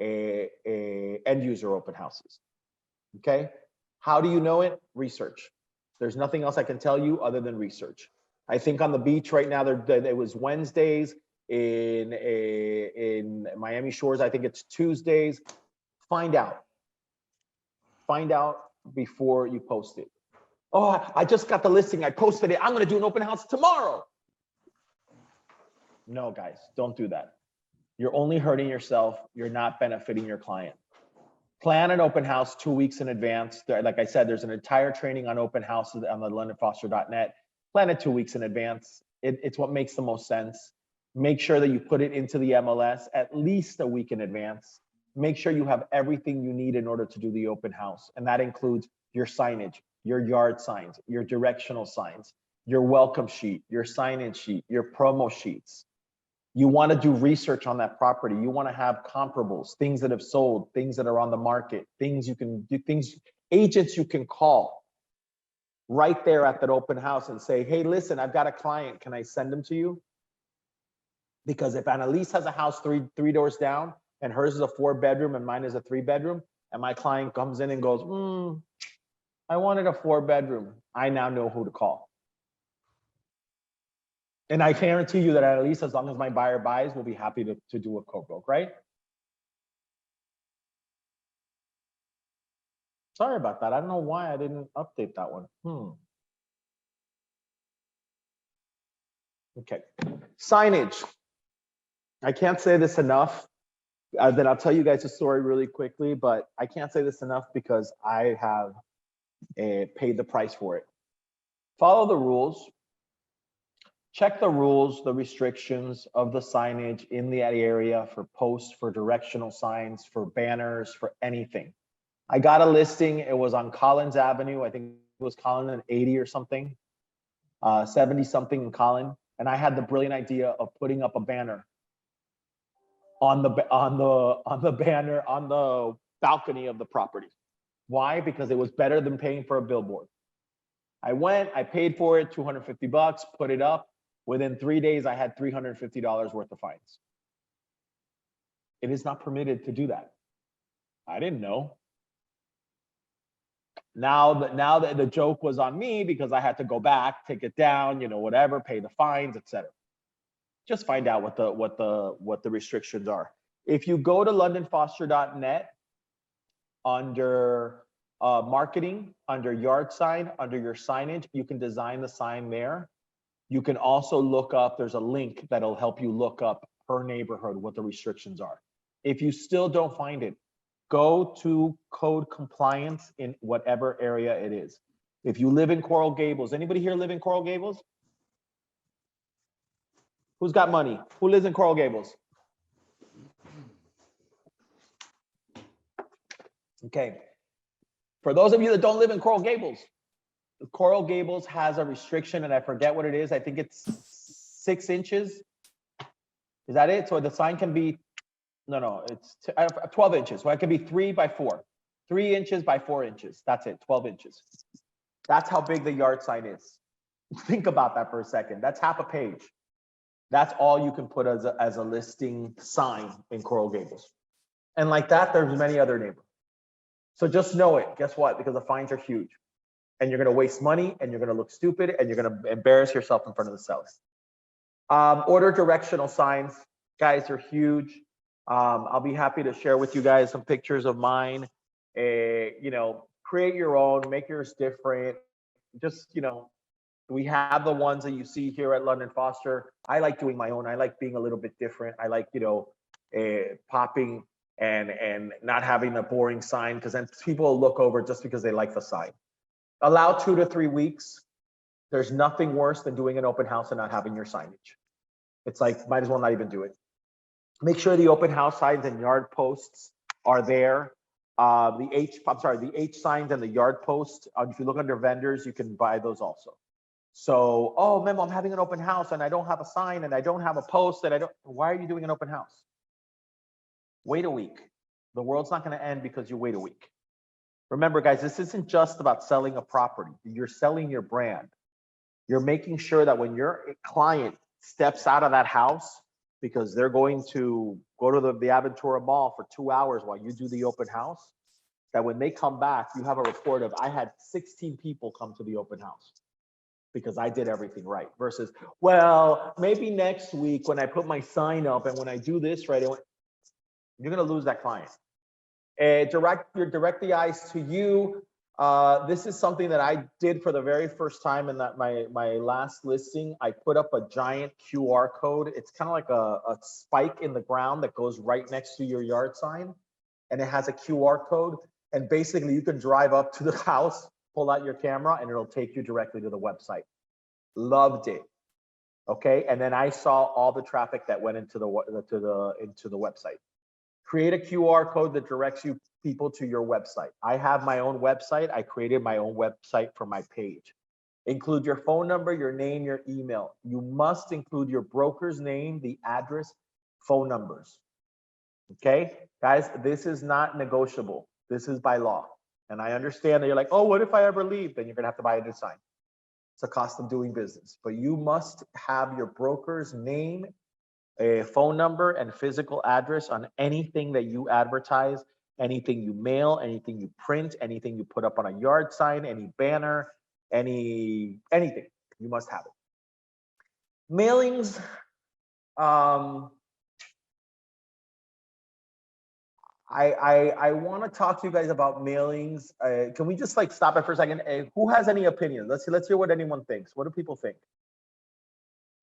a end user open houses. Okay, how do you know it? Research. There's nothing else I can tell you other than research. I think on the beach right now, it was Wednesdays. In Miami Shores, I think it's Tuesdays. Find out before you post it. Oh, I just got the listing. I posted it. I'm going to do an open house tomorrow. No, guys, don't do that. You're only hurting yourself. You're not benefiting your client. Plan an open house 2 weeks in advance. Like I said, there's an entire training on open houses on the londonfoster.net. Plan it 2 weeks in advance. It's what makes the most sense. Make sure that you put it into the MLS at least a week in advance. Make sure you have everything you need in order to do the open house. And that includes your signage, your yard signs, your directional signs, your welcome sheet, your sign-in sheet, your promo sheets. You want to do research on that property. You want to have comparables, things that have sold, things that are on the market, things you can do, agents you can call right there at that open house and say, hey, listen, I've got a client. Can I send them to you? Because if Annalise has a house three doors down and hers is a 4-bedroom and mine is a 3-bedroom, and my client comes in and goes, I wanted a 4-bedroom, I now know who to call. And I guarantee you that Annalise, as long as my buyer buys, will be happy to do a co-broke, right? Sorry about that. I don't know why I didn't update that one. Okay, signage. I can't say this enough. Then I'll tell you guys a story really quickly, but I can't say this enough because I have paid the price for it. Follow the rules. Check the rules, the restrictions of the signage in the area for posts, for directional signs, for banners, for anything. I got a listing. It was on Collins Avenue. I think it was Collins and 80 or something, 70 something in Collins. And I had the brilliant idea of putting up a banner on the banner on the balcony of the property. Why? Because it was better than paying for a billboard. I went, I paid for it, $250, put it up. Within 3 days, I had $350 worth of fines. It is not permitted to do that. I didn't know. Now that the joke was on me because I had to go back, take it down, whatever, pay the fines, etc. Just find out what the restrictions are. If you go to londonfoster.net under marketing, under yard sign, under your signage, you can design the sign there. You can also look up, there's a link that'll help you look up per neighborhood what the restrictions are. If you still don't find it, go to code compliance in whatever area it is. If you live in Coral Gables, anybody here live in Coral Gables? Who's got money? Who lives in Coral Gables? Okay. For those of you that don't live in Coral Gables, Coral Gables has a restriction, and I forget what it is. I think it's 6 inches. Is that it? So the sign can be, no, it's 12 inches. So it can be 3 by 4, 3 inches by 4 inches. That's it, 12 inches. That's how big the yard sign is. Think about that for a second. That's half a page. That's all you can put as a listing sign in Coral Gables. And like that, there's many other neighborhoods. So just know it. Guess what? Because the fines are huge. And you're going to waste money, and you're going to look stupid, and you're going to embarrass yourself in front of the seller. Order directional signs, guys, are huge. I'll be happy to share with you guys some pictures of mine. Create your own, make yours different. Just, we have the ones that you see here at London Foster. I like doing my own. I like being a little bit different. I like, popping and not having a boring sign, because then people will look over just because they like the sign. Allow 2 to 3 weeks. There's nothing worse than doing an open house and not having your signage. It's like, might as well not even do it. Make sure the open house signs and yard posts are there. The H signs and the yard posts, if you look under vendors, you can buy those also. So, oh, Memo, I'm having an open house and I don't have a sign and I don't have a post why are you doing an open house? Wait a week. The world's not going to end because you wait a week. Remember, guys, this isn't just about selling a property. You're selling your brand. You're making sure that when your client steps out of that house, because they're going to go to the Aventura Mall for 2 hours while you do the open house, that when they come back, you have a report of, I had 16 people come to the open house because I did everything right, versus, well, maybe next week when I put my sign up and when I do this right, you're going to lose that client. Direct the eyes to you. This is something that I did for the very first time in that my last listing. I put up a giant QR code. It's kind of like a spike in the ground that goes right next to your yard sign, and it has a QR code. And basically, you can drive up to the house, pull out your camera, and it'll take you directly to the website. Loved it. Okay, and then I saw all the traffic that went into the website. Create a QR code that directs you people to your website. I have my own website. I created my own website for my page. Include your phone number, your name, your email. You must include your broker's name, the address, phone numbers. Okay, guys, this is not negotiable. This is by law. And I understand that you're like, oh, what if I ever leave? Then you're gonna have to buy a new sign. It's a cost of doing business, but you must have your broker's name, a phone number, and physical address on anything that you advertise, anything you mail, anything you print, anything you put up on a yard sign, any banner, anything. You must have it. Mailings. I want to talk to you guys about mailings. Can we just like stop it for a second? Who has any opinions? Let's hear what anyone thinks. What do people think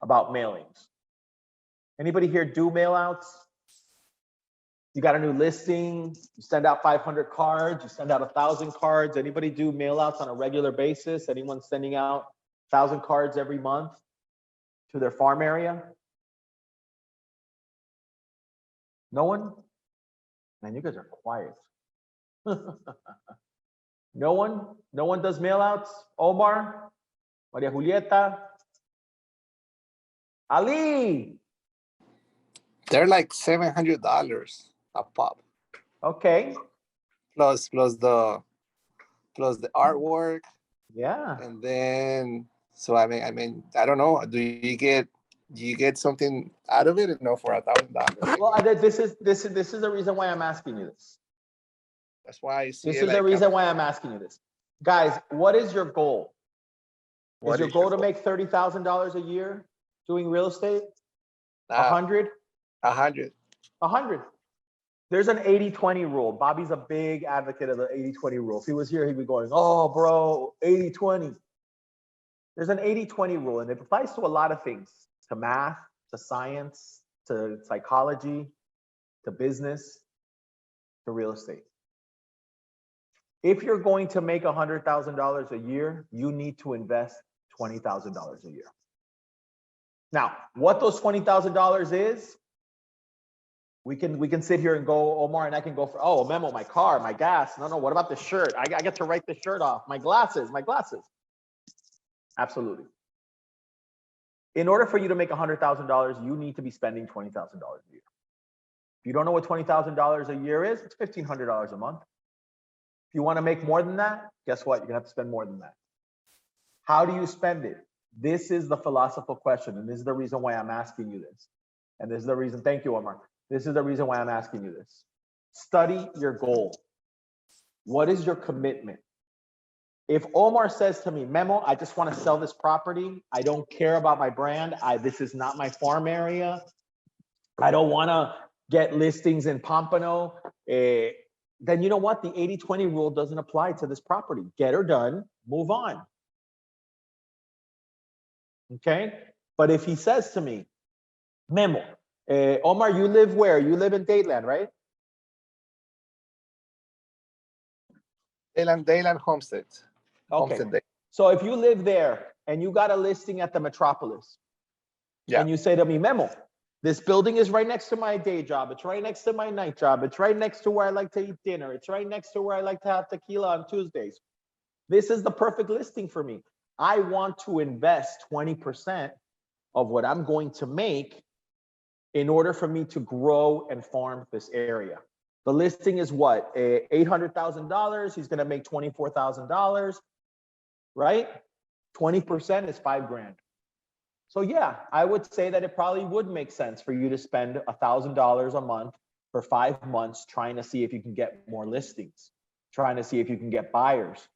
about mailings? Anybody here do mail outs? You got a new listing, you send out 500 cards, you send out 1,000 cards. Anybody do mail outs on a regular basis? Anyone sending out 1,000 cards every month to their farm area? No one? Man, you guys are quiet. No one? No one does mail outs? Omar? Maria Julieta? Ali?
They're like $700 a pop,
Okay.
plus the artwork,
Yeah.
and then so I mean I don't know. Do you get something out of it? No, for $1,000.
Well, this is the reason why I'm asking you this.
That's why I see
This
it
is the
like
reason why I'm asking you this. Guys, what is your goal?
what
Is your
is
goal to make $30,000 a year doing real estate?
100?
100? 100. There's an 80-20 rule. Bobby's a big advocate of the 80-20 rule. If he was here, he'd be going, oh, bro, 80-20. There's an 80-20 rule, and it applies to a lot of things, to math, to science, to psychology, to business, to real estate. If you're going to make $100,000 a year, you need to invest $20,000 a year. Now, what those $20,000 is, we can sit here and go, Omar and I can go for, oh, Memo, my car, my gas. No, what about the shirt? I get to write the shirt off. My glasses. Absolutely. In order for you to make $100,000, you need to be spending $20,000 a year. If you don't know what $20,000 a year is, it's $1,500 a month. If you want to make more than that, guess what? You're gonna have to spend more than that. How do you spend it? This is the philosophical question, and this is the reason why I'm asking you this. And this is the reason, thank you, Omar. This is the reason why I'm asking you this. Study your goal. What is your commitment? If Omar says to me, Memo, I just want to sell this property. I don't care about my brand. This is not my farm area. I don't want to get listings in Pompano. Then you know what? The 80-20 rule doesn't apply to this property. Get her done, move on. Okay? But if he says to me, Memo, Omar, you live where? You live in Dayland, right?
Dayland Homestead.
Okay.
Homestead Day.
So if you live there and you got a listing at the Metropolis,
Yeah.
and you say to me, Memo, this building is right next to my day job. It's right next to my night job. It's right next to where I like to eat dinner. It's right next to where I like to have tequila on Tuesdays. This is the perfect listing for me. I want to invest 20% of what I'm going to make in order for me to grow and farm this area. The listing is what? $800,000. He's going to make $24,000, right? 20% is $5,000. So yeah, I would say that it probably would make sense for you to spend $1,000 a month for 5 months trying to see if you can get more listings, trying to see if you can get buyers,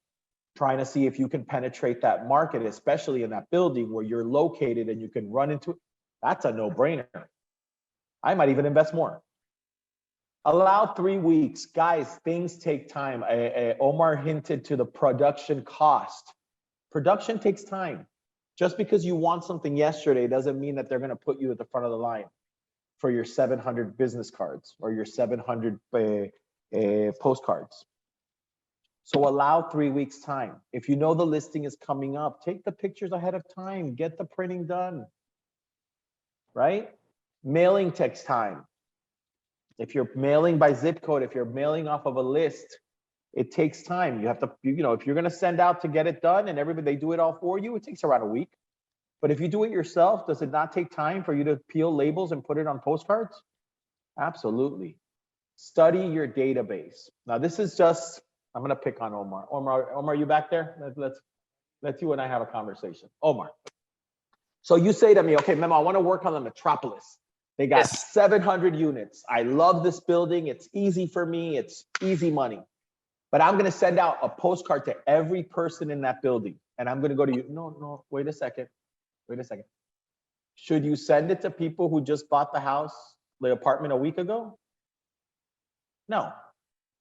trying to see if you can penetrate that market, especially in that building where you're located and you can run into it. That's a no-brainer. I might even invest more. Allow 3 weeks. Guys, things take time. Omar hinted to the production cost. Production takes time. Just because you want something yesterday doesn't mean that they're going to put you at the front of the line for your 700 business cards or your 700 postcards. So allow 3 weeks time. If you know the listing is coming up, take the pictures ahead of time, get the printing done. right? Mailing takes time. If you're mailing by zip code, if you're mailing off of a list, it takes time. You have to, you know, if you're going to send out to get it done and everybody, they do it all for you, it takes around a week. But if you do it yourself, does it not take time for you to peel labels and put it on postcards? Absolutely. Study your database. Now, this is just, I'm going to pick on Omar. Omar, you back there? Let's you and I have a conversation. Omar. So you say to me, okay, Memo, I want to work on the Metropolis. They got 700 units. I love this building. It's easy for me. It's easy money. But I'm going to send out a postcard to every person in that building. And I'm going to go to you. No, wait a second. Should you send it to people who just bought the house, the apartment a week ago? No.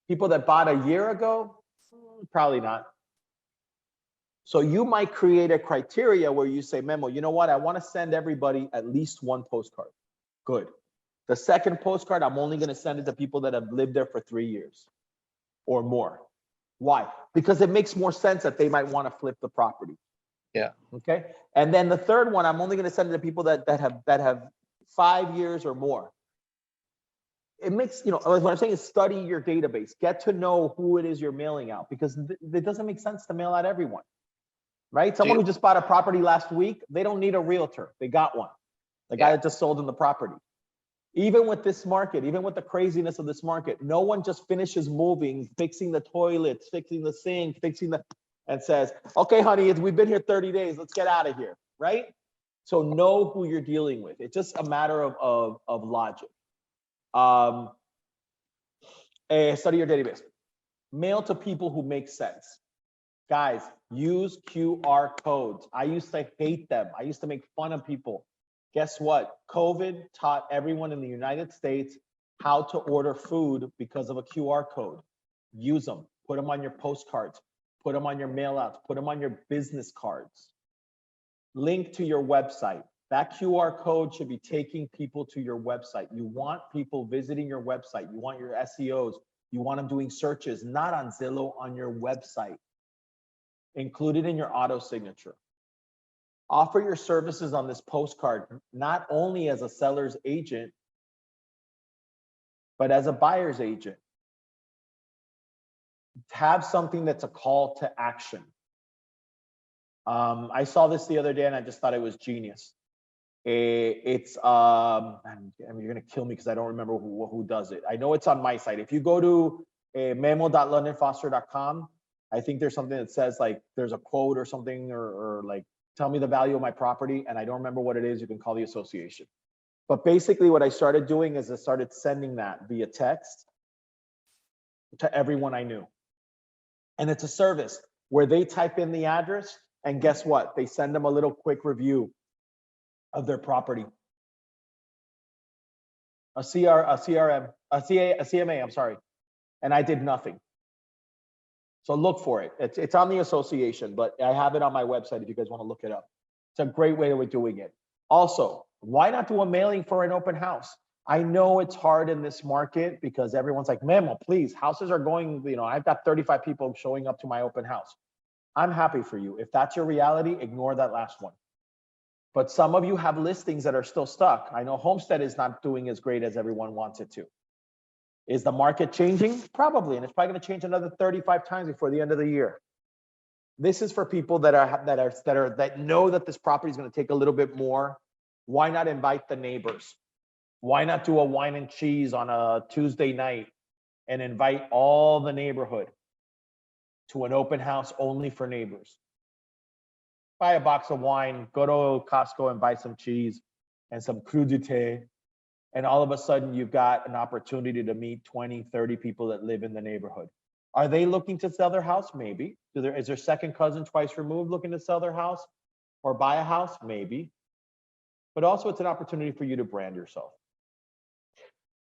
People that bought a year ago? Probably not. So you might create a criteria where you say, Memo, you know what? I want to send everybody at least one postcard. Good. The second postcard, I'm only going to send it to people that have lived there for 3 years or more. Why? Because it makes more sense that they might want to flip the property.
Yeah.
Okay. And then the third one, I'm only going to send it to people that have 5 years or more. It makes, you know, what I'm saying is study your database, get to know who it is you're mailing out, because it doesn't make sense to mail out everyone, right? Someone who just bought a property last week, they don't need a realtor. They got one. The guy that just sold them the property. Even with this market, even with the craziness of this market, no one just finishes moving, fixing the toilets, fixing the sink, and says, okay, honey, we've been here 30 days. Let's get out of here, right? So know who you're dealing with. It's just a matter of logic. Study your database. Mail to people who make sense. Guys, use QR codes. I used to hate them. I used to make fun of people. Guess what? COVID taught everyone in the United States how to order food because of a QR code. Use them. Put them on your postcards. Put them on your mail outs. Put them on your business cards. Link to your website. That QR code should be taking people to your website. You want people visiting your website. You want your SEOs. You want them doing searches, not on Zillow, on your website. Include it in your auto signature. Offer your services on this postcard, not only as a seller's agent, but as a buyer's agent. Have something that's a call to action. I saw this the other day and I just thought it was genius. It's I mean, you're gonna kill me because I don't remember who does it. I know it's on my site. If you go to memo.londonfoster.com, I think there's something that says like there's a quote or something, or like tell me the value of my property, and I don't remember what it is. You can call the association. But basically what I started doing is I started sending that via text to everyone I knew. And it's a service where they type in the address and guess what? They send them a little quick review of their property. A CMA, I'm sorry. And I did nothing. So look for it. It's on the association, but I have it on my website if you guys want to look it up. It's a great way of doing it. Also, why not do a mailing for an open house? I know it's hard in this market because everyone's like, Memo, please, houses are going, you know, I've got 35 people showing up to my open house. I'm happy for you. If that's your reality, ignore that last one. But some of you have listings that are still stuck. I know Homestead is not doing as great as everyone wants it to. Is the market changing? Probably, and it's probably going to change another 35 times before the end of the year. This is for people that know that this property is going to take a little bit more. Why not invite the neighbors? Why not do a wine and cheese on a Tuesday night and invite all the neighborhood to an open house only for neighbors? Buy a box of wine, go to Costco and buy some cheese and some crudité. And all of a sudden you've got an opportunity to meet 20, 30 people that live in the neighborhood. Are they looking to sell their house? Maybe. Is their second cousin twice removed looking to sell their house or buy a house? Maybe. But also it's an opportunity for you to brand yourself.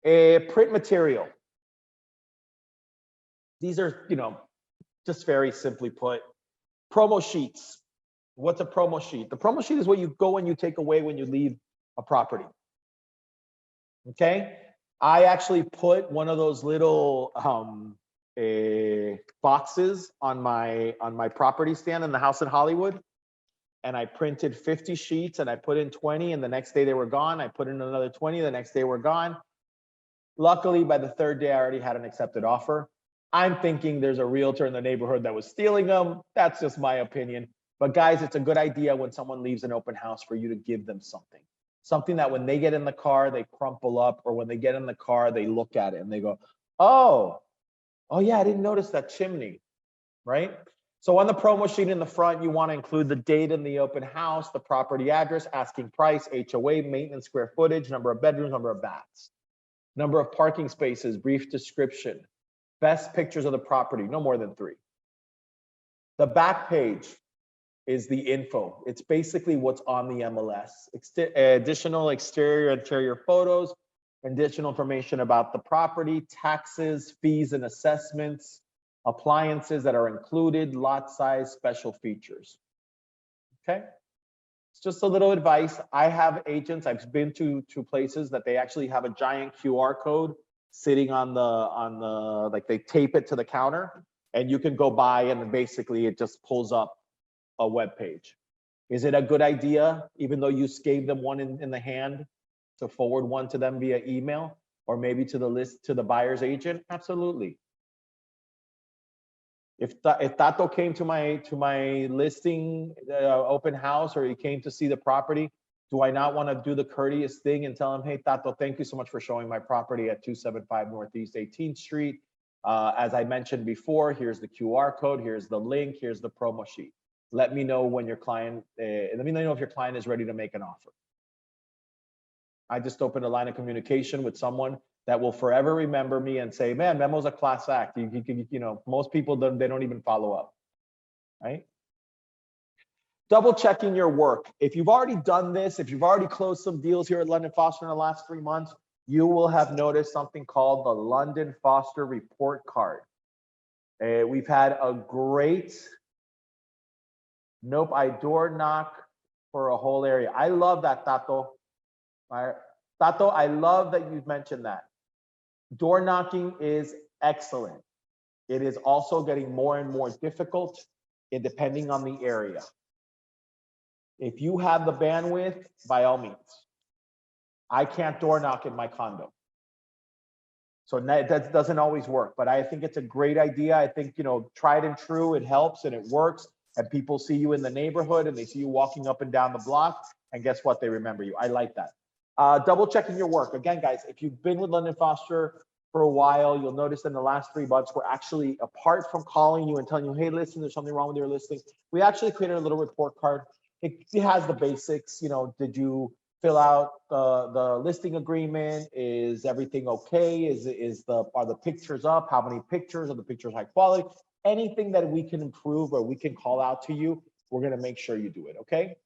Print material. These are, you know, just very simply put, promo sheets. What's a promo sheet? The promo sheet is what you go and you take away when you leave a property. Okay, I actually put one of those little boxes on my property stand in the house in Hollywood. and I printed 50 sheets and I put in 20 and the next day they were gone. I put in another 20, the next day were gone. Luckily, by the third day, I already had an accepted offer. I'm thinking there's a realtor in the neighborhood that was stealing them. That's just my opinion. But guys, it's a good idea when someone leaves an open house for you to give them something. Something that when they get in the car, they crumple up, or when they get in the car, they look at it and they go, oh yeah, I didn't notice that chimney, right? So on the promo sheet in the front, you want to include the date in the open house, the property address, asking price, HOA, maintenance square footage, number of bedrooms, number of baths, number of parking spaces, brief description, best pictures of the property, no more than 3. The back page is the info. It's basically what's on the MLS. Additional exterior, interior photos, additional information about the property, taxes, fees and assessments, appliances that are included, lot size, special features. Okay? It's just a little advice. I have agents, I've been to places that they actually have a giant QR code sitting on the, like they tape it to the counter and you can go by and basically it just pulls up a web page. Is it a good idea, even though you gave them one in the hand, to forward one to them via email or maybe to the list to the buyer's agent? Absolutely. If Tato came to my listing open house, or he came to see the property, do I not want to do the courteous thing and tell him, hey Tato, thank you so much for showing my property at 275 Northeast 18th Street. As I mentioned before, here's the QR code, here's the link, here's the promo sheet. Let me know when your client, let me know if your client is ready to make an offer. I just opened a line of communication with someone that will forever remember me and say, man, Memo's a class act. You know, most people, they don't even follow up, right? Double checking your work. If you've already done this, if you've already closed some deals here at London Foster in the last 3 months, you will have noticed something called the London Foster report card. We've had a great, nope, I door knock for a whole area. I love that, Tato. Tato, I love that you've mentioned that. Door knocking is excellent. It is also getting more and more difficult depending on the area. If you have the bandwidth, by all means. I can't door knock in my condo. So that doesn't always work, but I think it's a great idea. I think, you know, tried and true, it helps and it works. And people see you in the neighborhood and they see you walking up and down the block. And guess what? They remember you. I like that. Double checking your work. Again, guys, if you've been with London Foster for a while, you'll notice in the last 3 months, we're actually, apart from calling you and telling you, hey, listen, there's something wrong with your listing, we actually created a little report card. It has the basics, you know, did you fill out the listing agreement? Is everything okay? Are the pictures up? How many pictures? Are the pictures high quality? Anything that we can improve or we can call out to you, we're gonna make sure you do it, okay?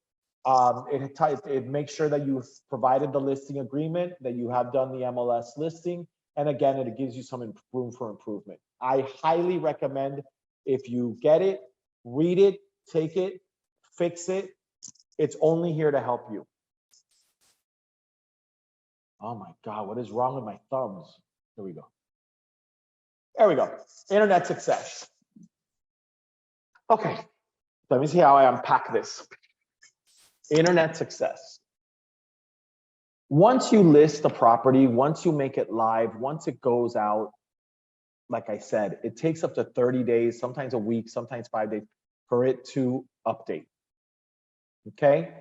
It makes sure that you've provided the listing agreement, that you have done the MLS listing, and again, it gives you some room for improvement. I highly recommend, if you get it, read it, take it, fix it. It's only here to help you. Oh my God, what is wrong with my thumbs? Here we go. There we go. Internet success. Okay, let me see how I unpack this. Internet success. Once you list the property, once you make it live, once it goes out, like I said, it takes up to 30 days, sometimes a week, sometimes 5 days for it to update. Okay?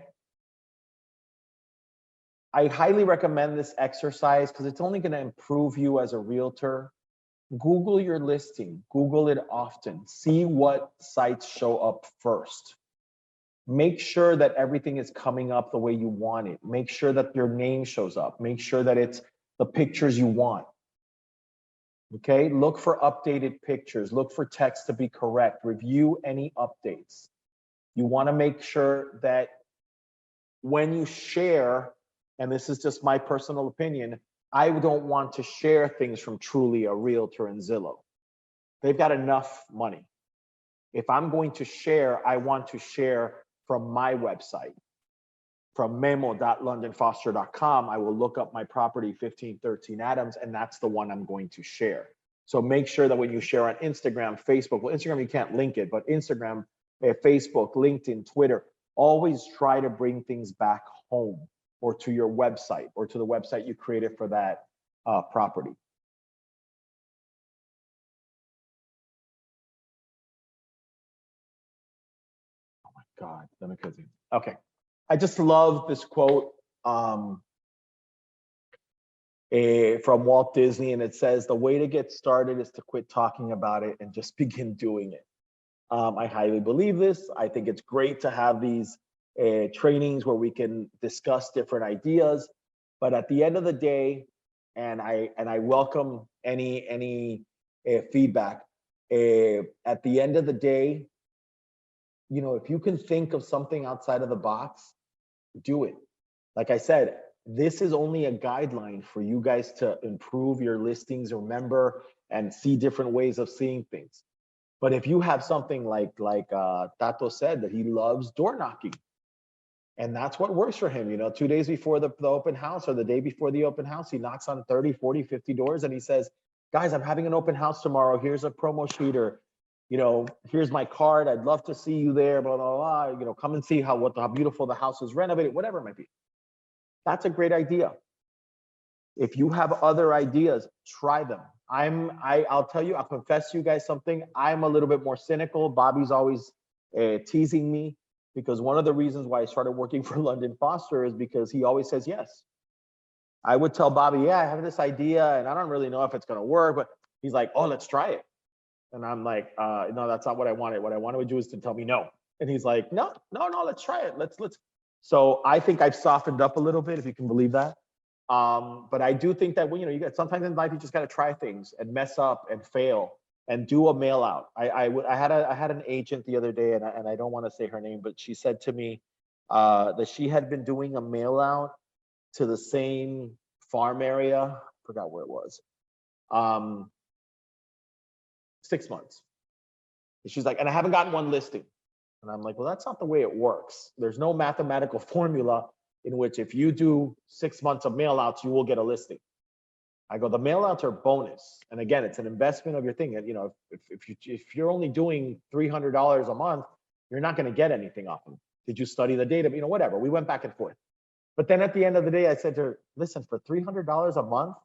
I highly recommend this exercise because it's only going to improve you as a realtor. Google your listing, Google it often, see what sites show up first. Make sure that everything is coming up the way you want it. Make sure that your name shows up. Make sure that it's the pictures you want. Okay, look for updated pictures. Look for text to be correct. Review any updates. You want to make sure that when you share, and this is just my personal opinion, I don't want to share things from Truly, a realtor, and Zillow. They've got enough money. If I'm going to share, I want to share from my website, from memo.londonfoster.com. I will look up my property 1513 Adams, and that's the one I'm going to share. So make sure that when you share on Instagram, Facebook, well, Instagram, you can't link it, but Instagram, Facebook, LinkedIn, Twitter, always try to bring things back home or to your website or to the website you created for that property. Oh my God, let me continue. Okay. I just love this quote from Walt Disney, and it says, the way to get started is to quit talking about it and just begin doing it. I highly believe this. I think it's great to have these trainings where we can discuss different ideas, but at the end of the day, and I welcome any feedback. At the end of the day, you know, if you can think of something outside of the box, do it. Like I said, this is only a guideline for you guys to improve your listings, remember, and see different ways of seeing things. But if you have something like Tato said, that he loves door knocking, and that's what works for him, you know, 2 days before the open house or the day before the open house, he knocks on 30, 40, 50 doors and he says, guys, I'm having an open house tomorrow. Here's a promo sheet, or, you know, here's my card. I'd love to see you there, blah, blah, blah. You know, come and see how beautiful the house is renovated, whatever it might be. That's a great idea. If you have other ideas, try them. I'll tell you, I'll confess to you guys something. I'm a little bit more cynical. Bobby's always teasing me, because one of the reasons why I started working for London Foster is because he always says yes. I would tell Bobby, yeah, I have this idea and I don't really know if it's gonna work, but he's like, oh, let's try it. And I'm like, no, that's not what I wanted. What I wanted to do is to tell me no. And he's like, no, let's try it. Let's. So I think I've softened up a little bit, if you can believe that. But I do think that when, you know, you got, sometimes in life you just got to try things and mess up and fail and do a mail out. I had an agent the other day, and I don't want to say her name, but she said to me that she had been doing a mail out to the same farm area. Forgot where it was. 6 months. And she's like, and I haven't gotten one listing. And I'm like, well, that's not the way it works. There's no mathematical formula in which if you do 6 months of mail outs, you will get a listing. I go, the mail outs are bonus. And again, it's an investment of your thing. And you know, if you're only doing $300 a month, you're not going to get anything off them. Did you study the data? You know, whatever. We went back and forth. But then at the end of the day, I said to her, listen, for $300 a month,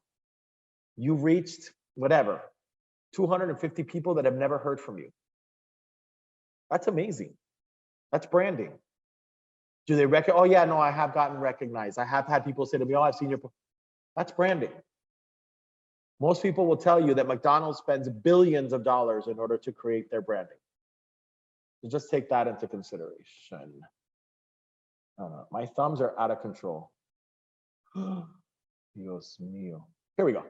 you reached whatever, 250 people that have never heard from you. That's amazing. That's branding. Do they recognize? Oh yeah, no, I have gotten recognized. I have had people say to me, oh, I've seen your. That's branding. Most people will tell you that McDonald's spends billions of dollars in order to create their branding. So just take that into consideration. My thumbs are out of control. Dios mío. Here we go.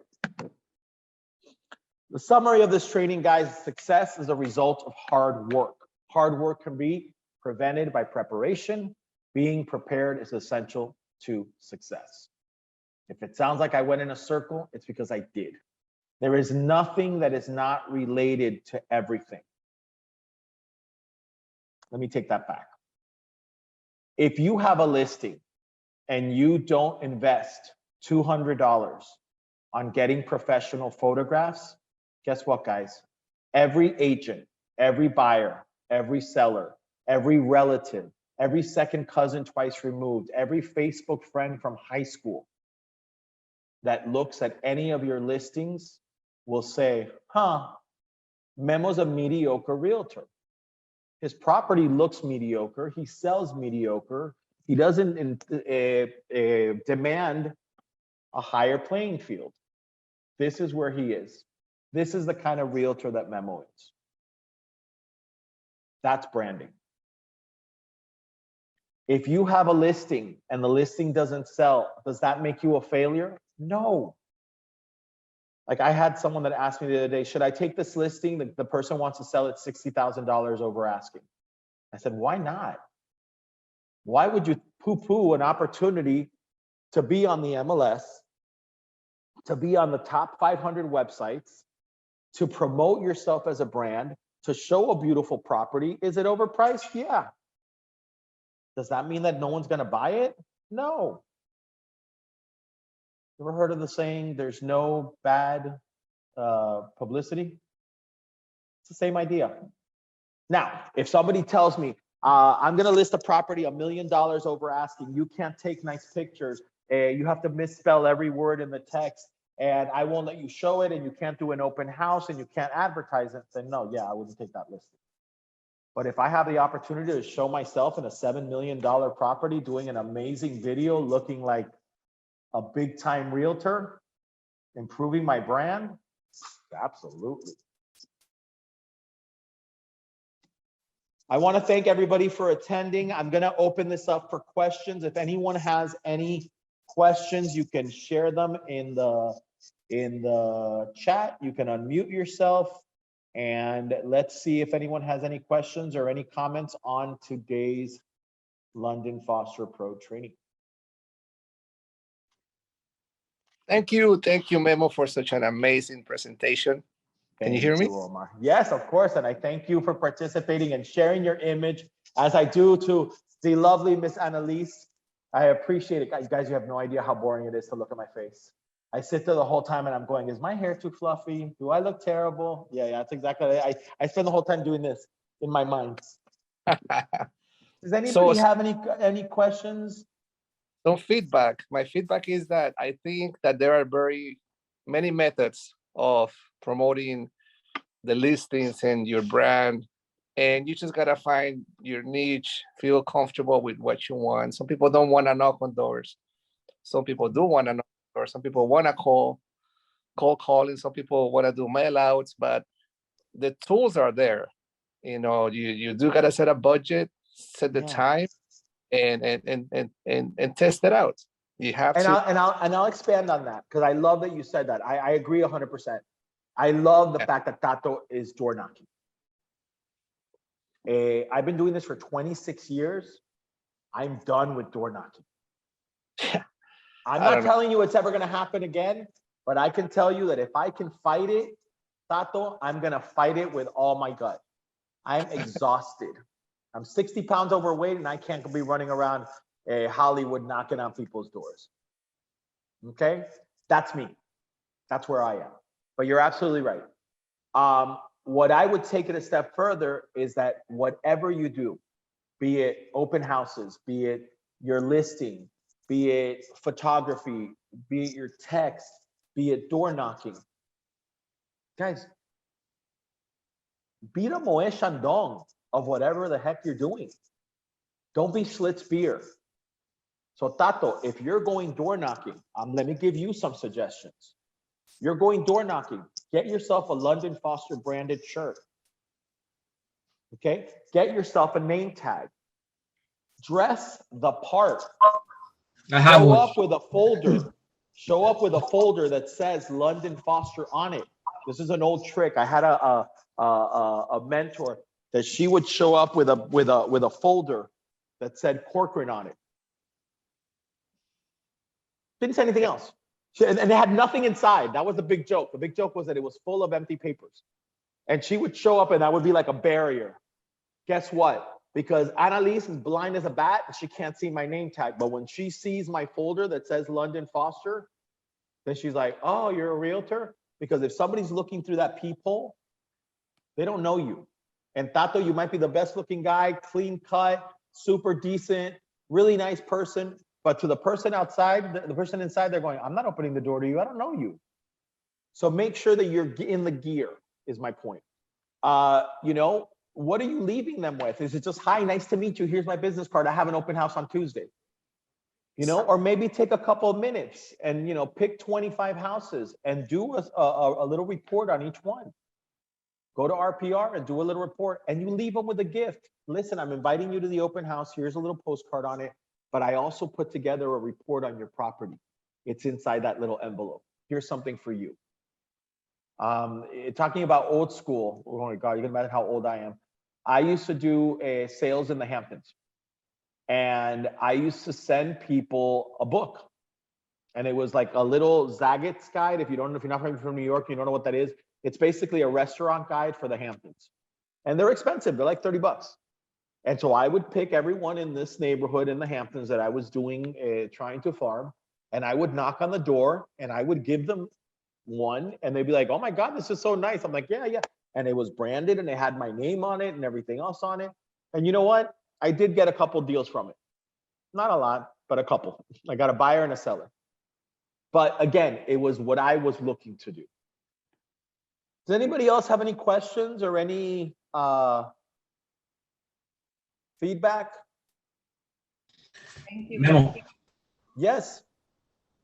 The summary of this training, guys: success is a result of hard work. Hard work can be prevented by preparation. Being prepared is essential to success. If it sounds like I went in a circle, it's because I did. There is nothing that is not related to everything. Let me take that back. If you have a listing and you don't invest $200 on getting professional photographs, guess what, guys? Every agent, every buyer, every seller, every relative, every second cousin twice removed, every Facebook friend from high school that looks at any of your listings will say, huh, Memo's a mediocre realtor. His property looks mediocre. He sells mediocre. He doesn't demand a higher playing field. This is where he is. This is the kind of realtor that Memo is. That's branding. If you have a listing and the listing doesn't sell, does that make you a failure? No. Like I had someone that asked me the other day, should I take this listing? The person wants to sell it $60,000 over asking. I said, why not? Why would you poo-poo an opportunity to be on the MLS, to be on the top 500 websites, to promote yourself as a brand, to show a beautiful property? Is it overpriced? Yeah. Does that mean that no one's going to buy it? No. Ever heard of the saying, there's no bad publicity? It's the same idea. Now, if somebody tells me, I'm gonna list a property $1 million over asking. You can't take nice pictures. You have to misspell every word in the text, and I won't let you show it, and you can't do an open house, and you can't advertise it. Then no, yeah, I wouldn't take that listing. But if I have the opportunity to show myself in a $7 million property, doing an amazing video, looking like a big time realtor, improving my brand, absolutely. I want to thank everybody for attending. I'm going to open this up for questions. If anyone has any questions, you can share them in the chat. You can unmute yourself. And let's see if anyone has any questions or any comments on today's London Foster Pro training.
Thank you, Memo, for such an amazing presentation. Can you hear me?
Thank you, Omar. Yes, of course. And I thank you for participating and sharing your image, as I do to the lovely Miss Annalise. I appreciate it. Guys, you have no idea how boring it is to look at my face. I sit there the whole time and I'm going, is my hair too fluffy? Do I look terrible? Yeah, that's exactly it. I spend the whole time doing this in my mind. Does anybody have any questions?
Some feedback. My feedback is that I think that there are very many methods of promoting the listings and your brand, and you just gotta find your niche, feel comfortable with what you want. Some people don't want to knock on doors. Some people do want to knock on doors. Some people want to cold calling. Some people want to do mail outs, but the tools are there. You know, you do gotta set a budget, set the time, and test it out. You have to.
I'll expand on that, because I love that you said that. I agree 100%. I love the fact that Tato is door knocking. I've been doing this for 26 years. I'm done with door knocking. I'm not telling you it's ever going to happen again, but I can tell you that if I can fight it, Tato, I'm going to fight it with all my gut. I'm exhausted. I'm 60 pounds overweight and I can't be running around Hollywood knocking on people's doors. Okay? That's me. That's where I am. But you're absolutely right. What I would take it a step further is that whatever you do, be it open houses, be it your listing, be it photography, be it your text, be it door knocking, guys, be the Moe Shandong of whatever the heck you're doing. Don't be Schlitz beer. So Tato, if you're going door knocking, let me give you some suggestions. You're going door knocking, get yourself a London Foster branded shirt. Okay, get yourself a name tag. Dress the part. Show up with a folder. Show up with a folder that says London Foster on it. This is an old trick. I had a mentor that she would show up with a folder that said Corcoran on it. Didn't say anything else. And they had nothing inside. That was the big joke. The big joke was that it was full of empty papers. And she would show up and that would be like a barrier. Guess what? Because Annalise is blind as a bat and she can't see my name tag. But when she sees my folder that says London Foster, then she's like, oh, you're a realtor? Because if somebody's looking through that peephole, they don't know you. And Tato, you might be the best looking guy, clean cut, super decent, really nice person. But to the person outside, the person inside, they're going, I'm not opening the door to you. I don't know you. So make sure that you're in the gear is my point. You know, what are you leaving them with? Is it just, hi, nice to meet you. Here's my business card. I have an open house on Tuesday. You know, or maybe take a couple of minutes and, you know, pick 25 houses and do a little report on each one. Go to RPR and do a little report and you leave them with a gift. Listen, I'm inviting you to the open house. Here's a little postcard on it. But I also put together a report on your property. It's inside that little envelope. Here's something for you. Talking about old school, oh my God, you can imagine how old I am. I used to do sales in the Hamptons. And I used to send people a book. And it was like a little Zagat's guide. If you're not from New York, you don't know what that is. It's basically a restaurant guide for the Hamptons. And they're expensive. They're like 30 bucks. And so I would pick everyone in this neighborhood in the Hamptons that I was doing, trying to farm. And I would knock on the door and I would give them one. And they'd be like, oh my God, this is so nice. I'm like, yeah, yeah. And it was branded and it had my name on it and everything else on it. And you know what? I did get a couple deals from it. Not a lot, but a couple. I got a buyer and a seller. But again, it was what I was looking to do. Does anybody else have any questions or any feedback?
Memo.
Yes.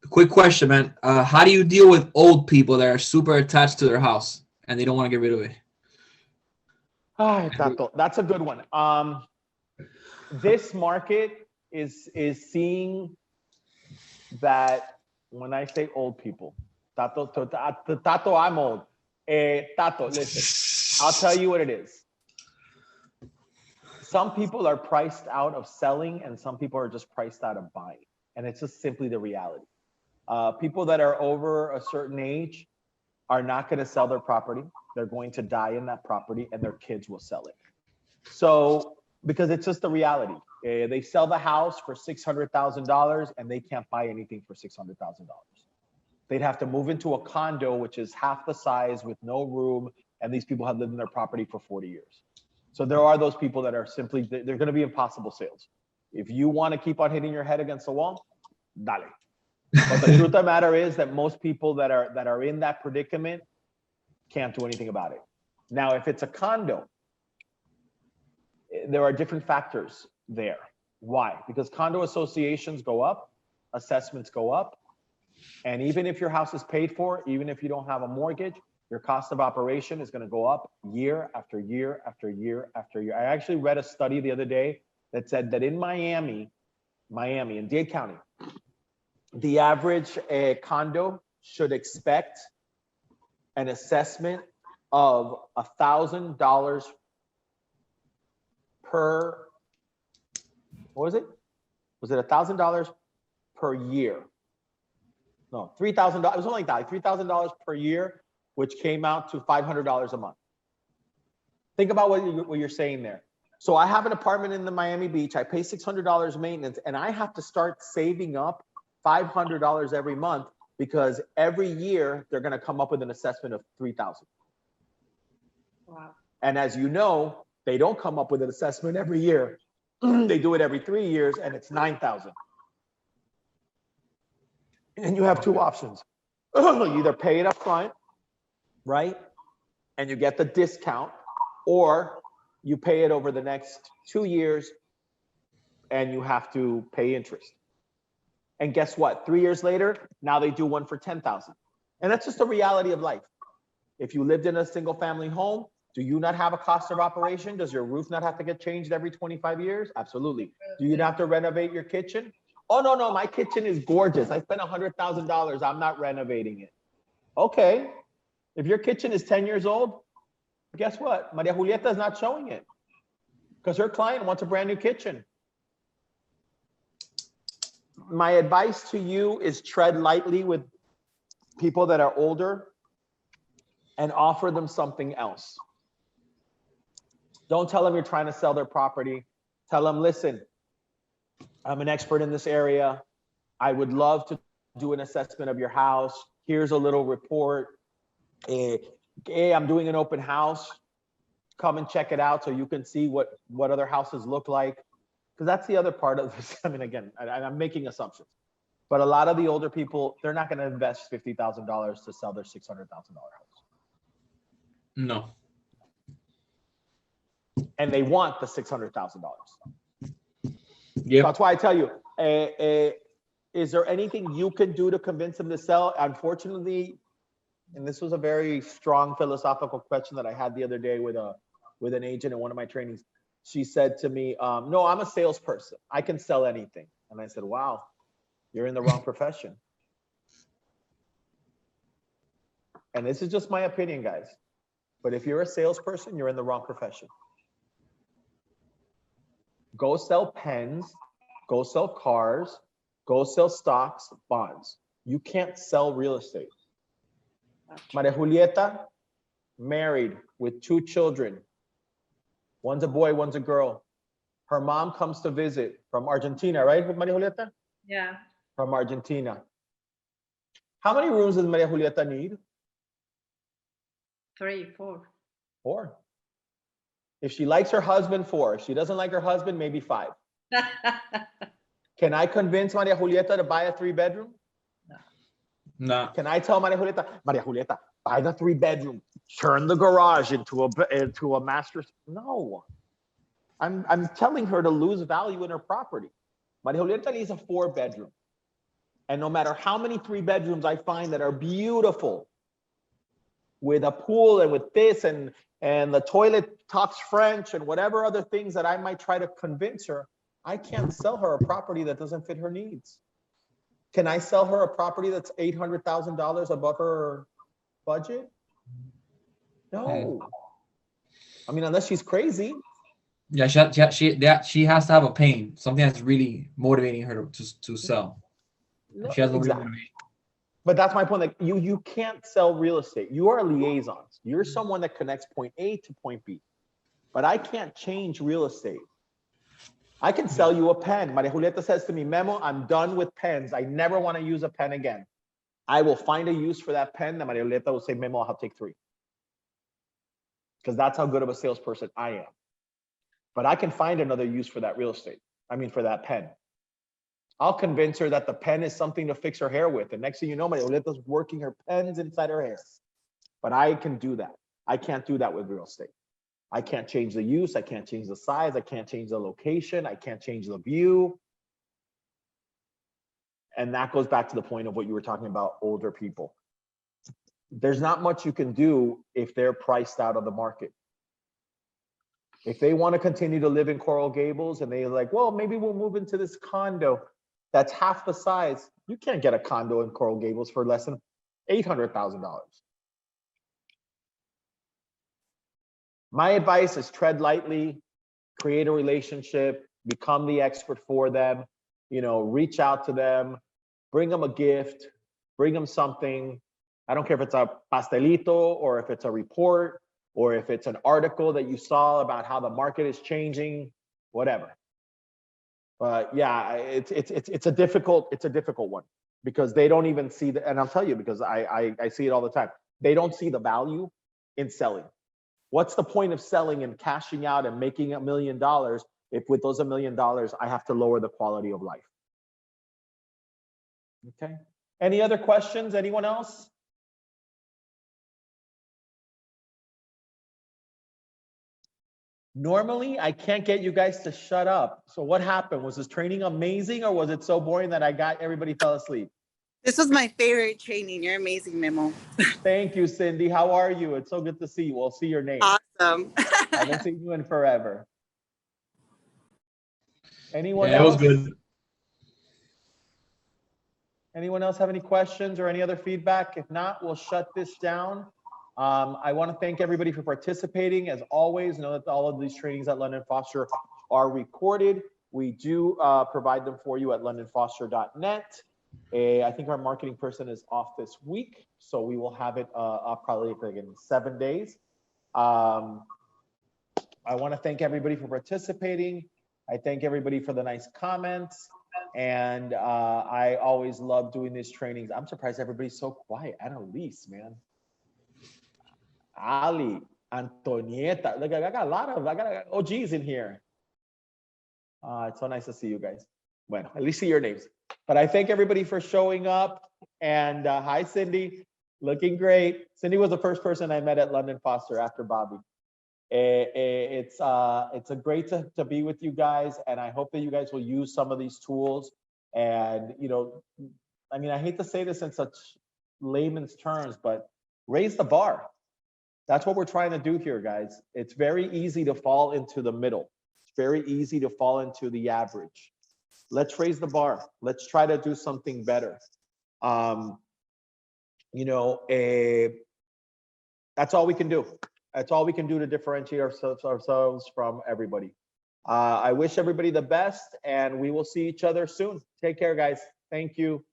Quick question, man. How do you deal with old people that are super attached to their house and they don't want to get rid of it?
Ah, Tato, that's a good one. This market is seeing that when I say old people, Tato, I'm old. Tato, listen, I'll tell you what it is. Some people are priced out of selling and some people are just priced out of buying. And it's just simply the reality. People that are over a certain age are not going to sell their property. They're going to die in that property and their kids will sell it. So, because it's just the reality. They sell the house for $600,000 and they can't buy anything for $600,000. They'd have to move into a condo, which is half the size with no room. And these people have lived in their property for 40 years. So there are those people that are simply, they're going to be impossible sales. If you want to keep on hitting your head against the wall, dale. But the truth of the matter is that most people that are in that predicament can't do anything about it. Now, if it's a condo, there are different factors there. Why? Because condo associations go up, assessments go up, and even if your house is paid for, even if you don't have a mortgage, your cost of operation is going to go up year after year after year after year. I actually read a study the other day that said that in Miami, in Dade County, the average condo should expect an assessment of $1,000 per, what was it? Was it $1,000 per year? No, $3,000. It was only like that, $3,000 per year, which came out to $500 a month. Think about what you're saying there. So I have an apartment in the Miami Beach. I pay $600 maintenance, and I have to start saving up $500 every month because every year they're going to come up with an assessment of $3,000.
Wow.
And as you know, they don't come up with an assessment every year. They do it every 3 years, and it's $9,000. And you have two options. You either pay it up front, right? And you get the discount, or you pay it over the next 2 years and you have to pay interest. And guess what? 3 years later, now they do one for $10,000. And that's just the reality of life. If you lived in a single family home, do you not have a cost of operation? Does your roof not have to get changed every 25 years? Absolutely. Do you have to renovate your kitchen? Oh, no, my kitchen is gorgeous. I spent $100,000. I'm not renovating it. Okay. If your kitchen is 10 years old, guess what? Maria Julieta is not showing it because her client wants a brand new kitchen. My advice to you is tread lightly with people that are older and offer them something else. Don't tell them you're trying to sell their property. Tell them, listen, I'm an expert in this area. I would love to do an assessment of your house. Here's a little report. Hey, I'm doing an open house. Come and check it out so you can see what other houses look like. Because that's the other part of this. I mean, again, I'm making assumptions. But a lot of the older people, they're not going to invest $50,000 to sell their $600,000 house.
No.
And they want the $600,000.
Yeah.
That's why I tell you, is there anything you can do to convince them to sell? Unfortunately, and this was a very strong philosophical question that I had the other day with an agent in one of my trainings. She said to me, no, I'm a salesperson. I can sell anything. And I said, wow, you're in the wrong profession. And this is just my opinion, guys. But if you're a salesperson, you're in the wrong profession. Go sell pens, go sell cars, go sell stocks, bonds. You can't sell real estate. Maria Julieta, married with 2 children. One's a boy, one's a girl. Her mom comes to visit from Argentina, right, Maria Julieta?
Yeah.
From Argentina. How many rooms does Maria Julieta need?
3, 4.
4. If she likes her husband, 4. If she doesn't like her husband, maybe 5. Can I convince Maria Julieta to buy a 3-bedroom?
No.
Can I tell Maria Julieta, buy the 3-bedroom, turn the garage into a master? No. I'm telling her to lose value in her property. Maria Julieta needs a 4-bedroom. And no matter how many 3-bedrooms I find that are beautiful, with a pool and with this and the toilet talks French and whatever other things that I might try to convince her, I can't sell her a property that doesn't fit her needs. Can I sell her a property that's $800,000 above her budget? No. I mean, unless she's crazy.
Yeah, she has to have a pain, something that's really motivating her to sell.
No,
She has no real
exactly.
motivation.
But that's my point. Like you can't sell real estate. You are liaisons. You're someone that connects point A to point B. But I can't change real estate. I can sell you a pen. Maria Julieta says to me, Memo, I'm done with pens. I never want to use a pen again. I will find a use for that pen. And Maria Julieta will say, Memo, I'll take 3. Because that's how good of a salesperson I am. But I can find another use for that real estate. I mean, for that pen. I'll convince her that the pen is something to fix her hair with. And next thing you know, Maria Julieta's working her pens inside her hair. But I can do that. I can't do that with real estate. I can't change the use. I can't change the size. I can't change the location. I can't change the view. And that goes back to the point of what you were talking about, older people. There's not much you can do if they're priced out of the market. If they want to continue to live in Coral Gables and they're like, well, maybe we'll move into this condo that's half the size. You can't get a condo in Coral Gables for less than $800,000. My advice is tread lightly, create a relationship, become the expert for them, reach out to them, bring them a gift, bring them something. I don't care if it's a pastelito or if it's a report or if it's an article that you saw about how the market is changing, whatever. But yeah, it's a difficult one because they don't even see and I'll tell you because I see it all the time. They don't see the value in selling. What's the point of selling and cashing out and making $1 million if with those $1 million, I have to lower the quality of life? Okay. Any other questions? Anyone else? Normally, I can't get you guys to shut up. So what happened? Was this training amazing or was it so boring that everybody fell asleep?
This was my favorite training. You're amazing, Memo.
Thank you, Cindy. How are you? It's so good to see you. We'll see your name.
Awesome.
I haven't seen you in forever. Anyone
Yeah,
else?
it was good.
Anyone else have any questions or any other feedback? If not, we'll shut this down. I want to thank everybody for participating. As always, know that all of these trainings at London Foster are recorded. We do provide them for you at londonfoster.net. I think our marketing person is off this week, so we will have it up probably in 7 days. I want to thank everybody for participating. I thank everybody for the nice comments. And I always love doing these trainings. I'm surprised everybody's so quiet. Annalise, man. Ali, Antonieta. Look, I got a lot of OGs in here. It's so nice to see you guys. Well, at least see your names. But I thank everybody for showing up. And hi, Cindy. Looking great. Cindy was the first person I met at London Foster after Bobby. It's a great to be with you guys. And I hope that you guys will use some of these tools. And, I mean, I hate to say this in such layman's terms, but raise the bar. That's what we're trying to do here, guys. It's very easy to fall into the middle. It's very easy to fall into the average. Let's raise the bar. Let's try to do something better. That's all we can do. That's all we can do to differentiate ourselves from everybody. I wish everybody the best, and we will see each other soon. Take care, guys. Thank you.